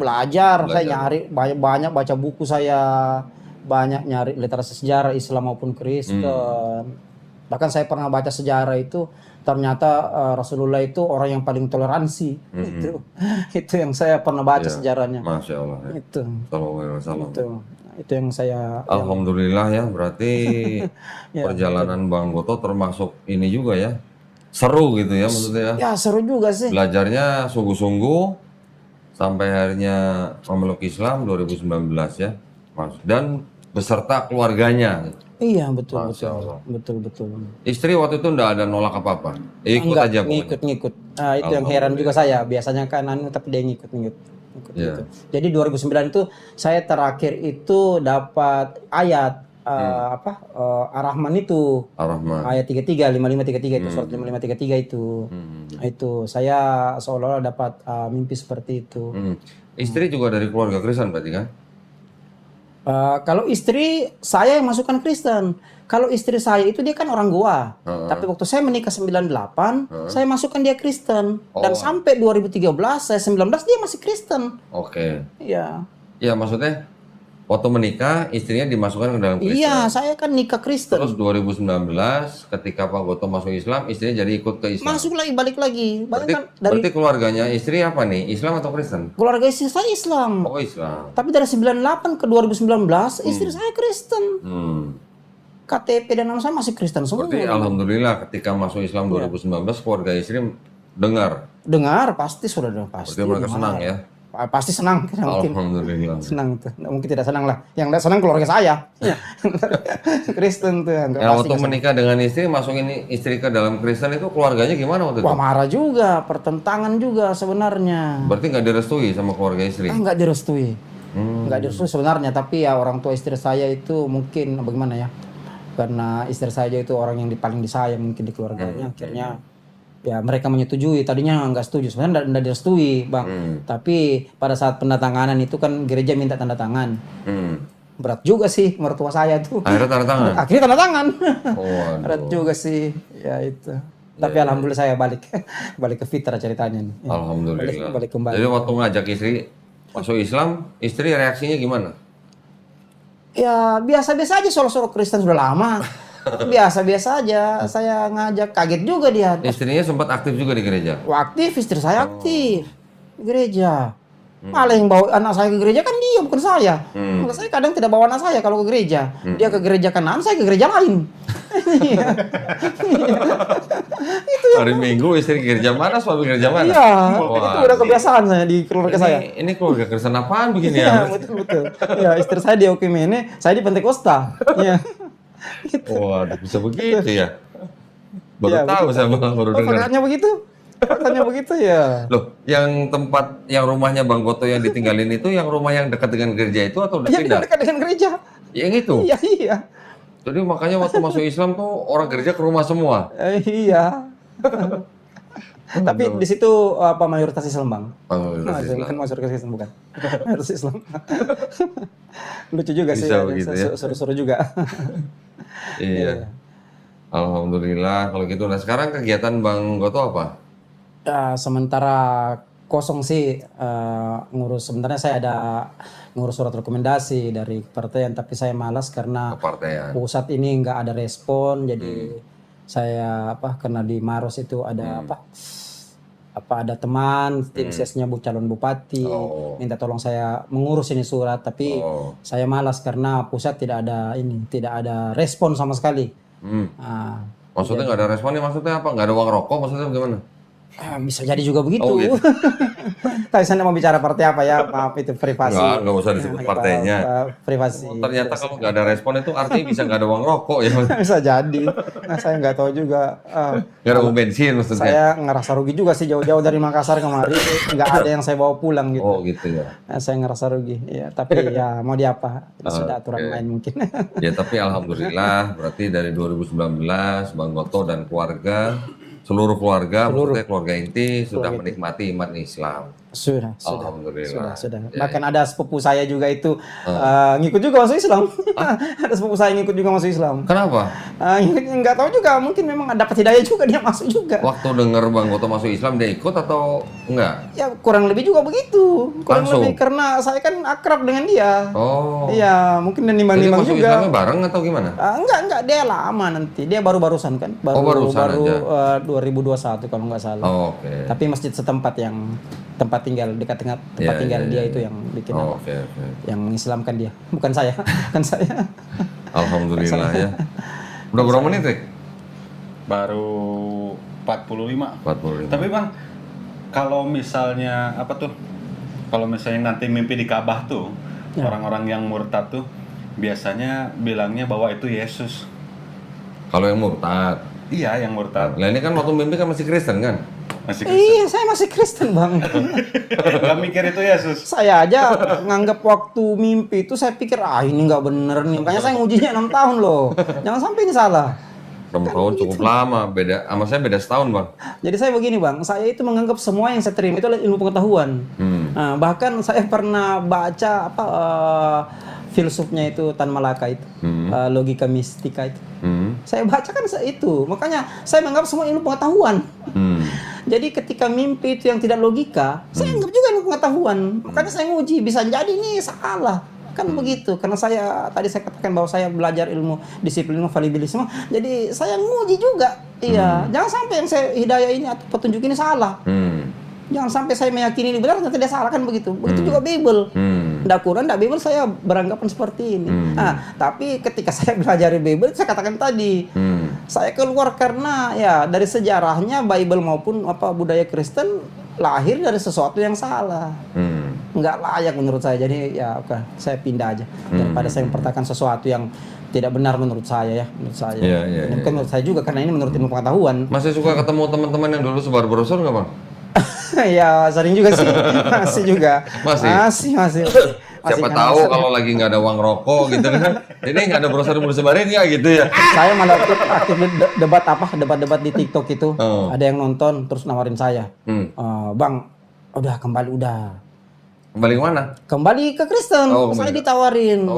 Saya nyari banyak baca buku, saya banyak nyari literasi sejarah Islam maupun Kristen. Bahkan saya pernah baca sejarah itu, ternyata Rasulullah itu orang yang paling toleransi. Itu yang saya pernah baca sejarahnya. Masya Allah. Itu yang saya. Alhamdulillah ya, berarti perjalanan Bang Goto termasuk ini juga ya. Seru gitu ya maksudnya. Ya seru juga sih. Belajarnya sungguh-sungguh, sampai akhirnya memeluk Islam 2019 ya, Mas. Dan beserta keluarganya. Iya, betul, Masya betul, Allah. betul, betul. Istri waktu itu enggak ada nolak apa-apa. Ikut Enggak, aja pokoknya. ngikut. Ah, itu yang heran juga saya. Biasanya kan tapi dia ngikut. Iya. Jadi 2009 itu saya terakhir itu dapat ayat Ar-Rahman itu. Ar-Rahman. Ayat 33, 5533 itu, surat 5533 itu. Nah, itu saya seolah-olah dapat mimpi seperti itu. Istri juga dari keluarga Kristen berarti kan? Kalau istri saya yang masukkan Kristen. Kalau istri saya itu dia kan orang Goa. Tapi waktu saya menikah 98, saya masukkan dia Kristen. Dan sampai 2013, saya 19 dia masih Kristen. Oke. Iya. Iya, maksudnya waktu menikah istrinya dimasukkan ke dalam Kristen. Iya, saya kan nikah Kristen. Terus 2019 ketika Pak Goto masuk Islam, istrinya jadi ikut ke Islam. Masuk lagi, balik lagi. Bayangkan Berarti keluarganya istri apa nih? Islam atau Kristen? keluarga istri saya Islam. Oh, Islam. Tapi dari 98 ke 2019, istri saya Kristen. KTP dan nama saya masih Kristen semua. Berarti alhamdulillah ketika masuk Islam 2019 keluarga istri dengar. Dengar, pasti sudah dengar. Pasti. Berarti mereka senang ya? Pasti senang. Alhamdulillah. Senang tuh. Mungkin tidak senang lah. Yang tidak senang keluarga saya. Kristen tuh. Ya, waktu menikah dengan istri, masukin istri ke dalam Kristen itu keluarganya gimana waktu itu? Wah, marah juga, pertentangan juga sebenarnya. Berarti nggak direstui sama keluarga istri? Enggak direstui. Enggak direstui sebenarnya, tapi ya orang tua istri saya itu mungkin bagaimana ya? Karena istri saya itu orang yang paling disayang mungkin di keluarganya. Akhirnya ya mereka menyetujui. Tadinya nggak setuju, sebenarnya nggak direstui, Bang. Tapi pada saat penandatanganan itu kan gereja minta tanda tangan. Berat juga sih mertua saya tuh. Akhirnya tanda tangan? Akhirnya tanda tangan. Oh, berat juga sih, ya itu. Tapi alhamdulillah saya balik ke fitrah ceritanya nih. Alhamdulillah. Balik kembali. Jadi waktu ngajak istri masuk Islam, istri reaksinya gimana? Ya biasa-biasa aja, soal-soal Kristen sudah lama. Biasa-biasa aja. Saya ngajak, kaget juga dia. Istrinya sempat aktif juga di gereja? Wah, aktif, istri saya aktif di gereja. Malah yang bawa anak saya ke gereja kan dia, bukan saya. Malah saya kadang tidak bawa anak saya kalau ke gereja. Dia ke gereja kanan, saya ke gereja lain. Hari Minggu istri ke gereja mana, suami gereja mana? Iya, itu udah kebiasaan saya di keluarga saya. Ini keluarga Kristen apaan begini Iya, ya? betul. Ya, istri saya di Okimene, saya di Pentekosta. Iya. Gitu. Waduh, bisa begitu ya? Baru Ya, tahu saya, baru dengar. Faktanya begitu. Faktanya begitu ya. Loh, yang rumahnya Bang Goto yang ditinggalin itu, yang rumah yang dekat dengan gereja itu atau udah Iya, pindah? dekat dengan gereja. Yang itu? Iya. Jadi makanya waktu masuk Islam tuh orang gereja ke rumah semua? Iya. Tapi di situ mayoritas Islam, Bang. Mayoritas Islam. Bukan mayoritas Islam, bukan. Mayoritas Islam. Lucu juga sih. Bisa begitu ya? Seru-seru juga. Iya. Alhamdulillah kalau gitu. Nah sekarang kegiatan Bang Goto apa? Sementara kosong sih, ngurus. Sebenarnya saya ada ngurus surat rekomendasi dari kepartaian, tapi saya malas karena Kepartaian. pusat ini nggak ada respon. Jadi saya karena di Maros itu ada ada teman tim sesnya calon bupati minta tolong saya mengurus ini surat, tapi saya malas karena pusat tidak ada respon sama sekali. Maksudnya nggak ada responnya, maksudnya apa? Nggak ada uang rokok, maksudnya gimana? Bisa jadi juga begitu. Gitu. Tapi saya mau bicara partai apa ya, maaf itu privasi. Nggak usah disebut partainya. Privasi. Ternyata kalau nggak ada respon itu artinya bisa nggak ada uang rokok ya? Bisa jadi. Nah, saya nggak tahu juga. Nggak ada uang bensin maksudnya? Saya ngerasa rugi juga sih, jauh-jauh dari Makassar kemari, nggak ada yang saya bawa pulang gitu. Oh gitu ya. Nah, saya ngerasa rugi. Ya, tapi ya mau diapa? Sudah aturan main mungkin. Ya tapi alhamdulillah berarti dari 2019 Bang Goto dan keluarga, seluruh keluarga, maksudnya keluarga inti sudah menikmati iman Islam. Sudah. Alhamdulillah. Sudah. Bahkan ada sepupu saya juga itu ngikut juga masuk Islam. Ada sepupu saya ngikut juga masuk Islam. Kenapa? Nggak tahu juga, mungkin memang dapat hidayah juga dia masuk juga. Waktu dengar Bang Goto masuk Islam dia ikut atau enggak? Ya kurang lebih juga begitu. Kurang Langsung? lebih karena saya kan akrab dengan dia. Oh. Iya, mungkin dan Jadi nimbang-nimbang masuk juga. Islamnya bareng atau gimana? Enggak, dia lama nanti. Dia baru-barusan kan? Baru aja. 2021 kalau nggak salah. Oh, oke. Tapi masjid setempat yang tempat tinggal dekat dengan tempat tinggal dia itu yang bikin Oh, oke. yang mengislamkan dia. Bukan saya, bukan saya. Alhamdulillah ya. Udah berapa menit, Rik? Baru 45. 45. Tapi Bang, kalau misalnya Kalau misalnya nanti mimpi di Ka'bah tuh, orang-orang yang murtad tuh biasanya bilangnya bahwa itu Yesus. Kalau yang murtad. Iya, yang murtad. Nah ini kan waktu mimpi kan masih Kristen kan? Masih Kristen. Iya, saya masih Kristen bang. Gak mikir itu Yesus. Saya aja nganggap waktu mimpi itu saya pikir ini nggak bener nih. Makanya saya ngujinya 6 tahun loh. Jangan sampai ini salah. 6 tahun cukup lama, beda sama saya beda setahun bang. Jadi saya begini bang, saya itu menganggap semua yang saya terima itu adalah ilmu pengetahuan. Nah, bahkan saya pernah baca filsufnya itu Tan Malaka itu, logika mistika itu. Saya baca kan itu, makanya saya menganggap semua ilmu pengetahuan. Jadi ketika mimpi itu yang tidak logika, saya anggap juga ilmu pengetahuan. Makanya saya nguji, bisa jadi ini salah. Kan begitu, karena tadi saya katakan bahwa saya belajar ilmu disiplin falibilisme, jadi saya nguji juga. Iya, jangan sampai yang saya hidayah ini atau petunjuk ini salah. Jangan sampai saya meyakini ini benar, ternyata dia salah, kan begitu. Begitu juga Bible. Nggak Quran, nggak Bible, saya beranggapan seperti ini. Nah, tapi ketika saya belajar Bible, saya katakan tadi, saya keluar karena ya dari sejarahnya Bible maupun budaya Kristen lahir dari sesuatu yang salah. Nggak layak menurut saya, jadi ya oke, saya pindah aja daripada saya mempertahankan sesuatu yang tidak benar menurut saya ya, menurut saya. Ini bukan menurut saya juga, karena ini menurut ilmu pengetahuan. Masih suka ketemu teman-teman yang dulu sebar brosur nggak bang? Ya sering juga sih, masih juga. Masih. Siapa tahu kalau lagi nggak ada uang rokok gitu kan, ini nggak ada brosur yang disebarin ya gitu ya. Saya malah aktif debat di TikTok itu, ada yang nonton terus nawarin saya, bang, udah kembali Kembali ke mana? Kembali ke Kristen. Saya ditawarin.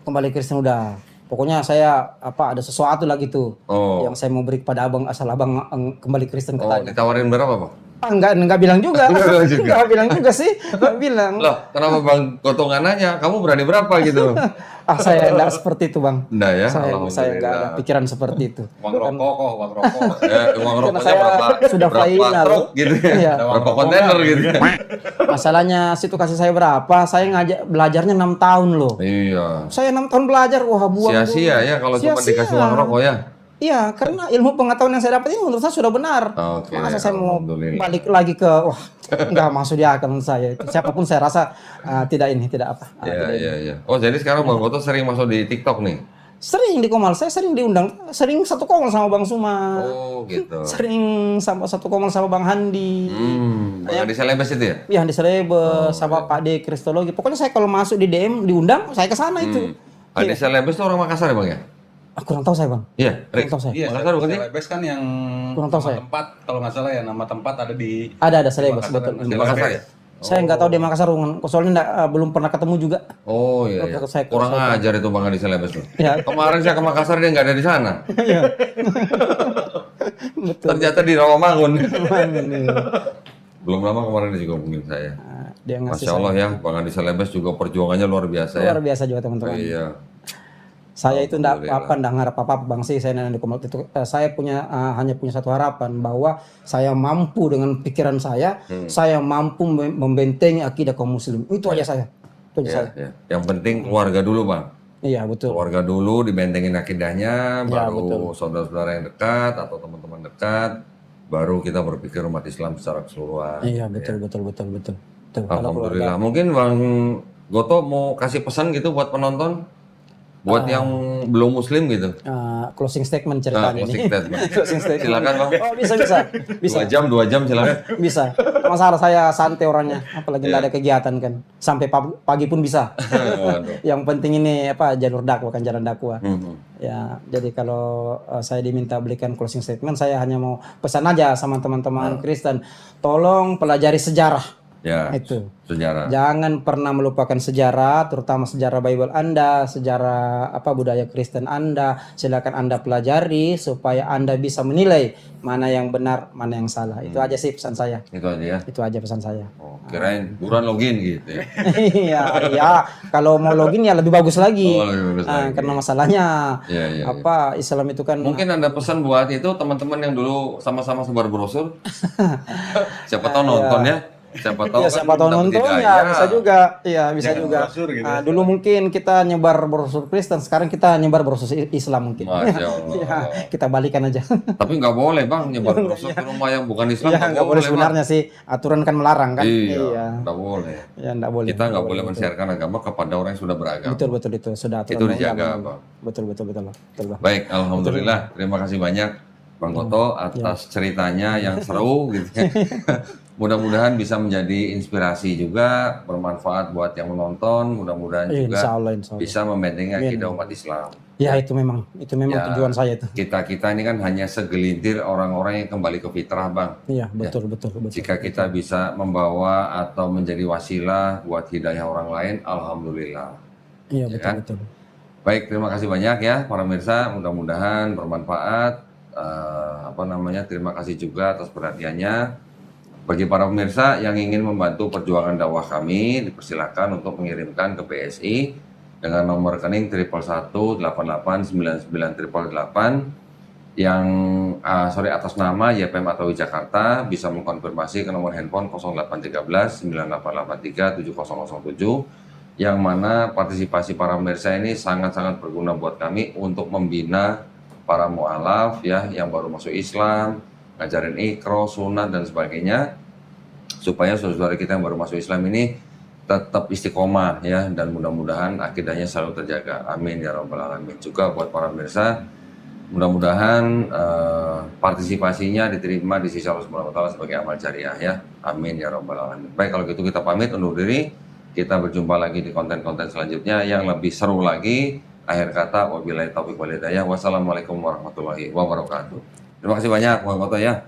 Kembali ke Kristen udah. Pokoknya saya ada sesuatu lagi tuh yang saya mau beri kepada abang asal abang kembali Kristen katanya. Ditawarin berapa Pak? Enggak bilang juga. Enggak bilang juga sih. Enggak bilang. Loh, kenapa Bang Goto nggak nanya? Kamu berani berapa gitu? Saya enggak seperti itu, Bang. Enggak ya? Saya enggak ada pikiran seperti itu. Uang rokok. Uang rokoknya sudah berapa truk gitu ya? Berapa kontainer gitu. Masalahnya situ kasih saya berapa? Saya belajarnya 6 tahun loh. Iya. Saya 6 tahun belajar, buang. Sia-sia ya kalau cuma dikasih uang rokok ya. Iya, karena ilmu pengetahuan yang saya dapat ini menurut saya sudah benar. Masa saya mau balik lagi ke enggak masuk di akal saya. Siapapun saya rasa tidak apa. Iya. Oh, jadi sekarang Bang Goto sering masuk di TikTok nih? Sering di Komal, saya sering diundang, sering satu Komal sama Bang Suma. Oh, gitu. Sering sama satu Komal sama Bang Handi. Yang di Selebes itu ya? Iya, di Selebes sama Pak D Kristologi. Pokoknya saya kalau masuk di DM diundang, saya ke sana itu. Di Selebes itu orang Makassar ya, Bang ya? Kurang tahu saya, Bang. Iya, kurang tahu saya. Iya, Selebes kan yang kurang tahu saya. Tempat, kalau nggak salah ya, nama tempat ada di... Ada Selebes, betul. Di Makassar ya? Saya nggak tahu di Makassar, soalnya belum pernah ketemu juga. Oh iya. Kurang ajar itu Bang di Selebes tuh. Ya. Kemarin saya ke Makassar dia nggak ada di sana. Iya. Betul. Ternyata di Rawamangun. Belum lama kemarin dia juga hubungin saya. Masya Allah ya, Bang Adi Selebes juga perjuangannya luar biasa ya. Luar biasa juga teman-teman. Iya. Saya itu enggak ngarap apa-apa Bang sih, saya di Komal itu saya hanya punya satu harapan bahwa saya mampu dengan pikiran saya mampu membentengi akidah kaum muslim. Itu aja saya. Itu aja saya. Ya. Yang penting keluarga dulu, Bang. Iya, betul. Keluarga dulu dibentengin akidahnya, Ya, baru saudara-saudara yang dekat atau teman-teman dekat, baru kita berpikir umat Islam secara keseluruhan. Iya, betul. Alhamdulillah. Mungkin Bang Goto mau kasih pesan gitu buat penonton? Buat yang belum muslim gitu. Closing statement ceritanya ini. Closing statement. Silakan Bang. Oh, bisa. 2 jam silakan. Bisa. Masalah saya santai orangnya, apalagi nggak ada kegiatan kan. Sampai pagi pun bisa. Yang penting ini jalur dakwah kan, jalan dakwah. Ya, jadi kalau saya diminta berikan closing statement, saya hanya mau pesan aja sama teman-teman Kristen, tolong pelajari sejarah. Ya, itu sejarah. Jangan pernah melupakan sejarah, terutama sejarah Bible Anda, sejarah budaya Kristen Anda. Silakan Anda pelajari supaya Anda bisa menilai mana yang benar, mana yang salah. Itu aja sih pesan saya. Itu aja ya. Itu aja pesan saya. Oh, kirain buruan login gitu ya. Iya. Kalau mau login ya lebih bagus lagi. Lebih bagus lagi. Karena masalahnya Islam itu kan. Mungkin ada pesan buat itu teman-teman yang dulu sama-sama sebar brosur. Siapa tahu nonton ya. Siapa tahu Ya kan siapa tahu dapat nonton hidayah. ya bisa juga. Iya bisa Jangan juga. brosur gitu Nah, ya. dulu mungkin kita nyebar brosur Kristen, sekarang kita nyebar brosur Islam mungkin. Masya Allah. Ya, kita balikan aja. Tapi nggak boleh bang nyebar brosur ke rumah yang bukan Islam, Iya, nggak nggak boleh Bang. sebenarnya sih. Aturan kan melarang kan. Iya, nggak boleh. Ya, nggak boleh. Kita nggak boleh men-sharekan agama kepada orang yang sudah beragama. Betul betul itu sudah aturan Itu undang-undang. dijaga, Bang. Betul betul betul betul Bang. Baik, alhamdulillah. Terima kasih banyak Bang Goto atas ceritanya yang seru gitu ya. Mudah-mudahan bisa menjadi inspirasi juga, bermanfaat buat yang menonton. Mudah-mudahan juga Insya Allah, insya Allah. bisa membentengi akidah umat Islam. Ya itu memang Ya, tujuan saya itu. Kita ini kan hanya segelintir orang-orang yang kembali ke fitrah, Bang. Iya betul betul betul. Jika kita bisa membawa atau menjadi wasilah buat hidayah orang lain, alhamdulillah. Iya betul kan? betul. Baik, terima kasih banyak ya para pemirsa. Mudah-mudahan bermanfaat. Terima kasih juga atas perhatiannya. Bagi para pemirsa yang ingin membantu perjuangan dakwah kami, dipersilakan untuk mengirimkan ke PSI dengan nomor rekening 11188998888 yang atas nama YPM Atawi Jakarta. Bisa mengkonfirmasi ke nomor handphone 0813 9883 7007, yang mana partisipasi para pemirsa ini sangat-sangat berguna buat kami untuk membina para mu'alaf ya yang baru masuk Islam, ngajarin ikro, sunat dan sebagainya, supaya saudara kita yang baru masuk Islam ini tetap istiqomah ya, dan mudah-mudahan akidahnya selalu terjaga. Amin ya rabbal alamin. Juga buat para pemirsa, mudah-mudahan partisipasinya diterima di sisi Allah Subhanahu wa taala sebagai amal jariah ya. Amin ya rabbal alamin. Baik, kalau gitu kita pamit undur diri. Kita berjumpa lagi di konten-konten selanjutnya yang lebih seru lagi. Akhir kata, wabillahi taufiq wal hidayah. Wassalamualaikum warahmatullahi wabarakatuh. Terima kasih banyak Bang Goto ya.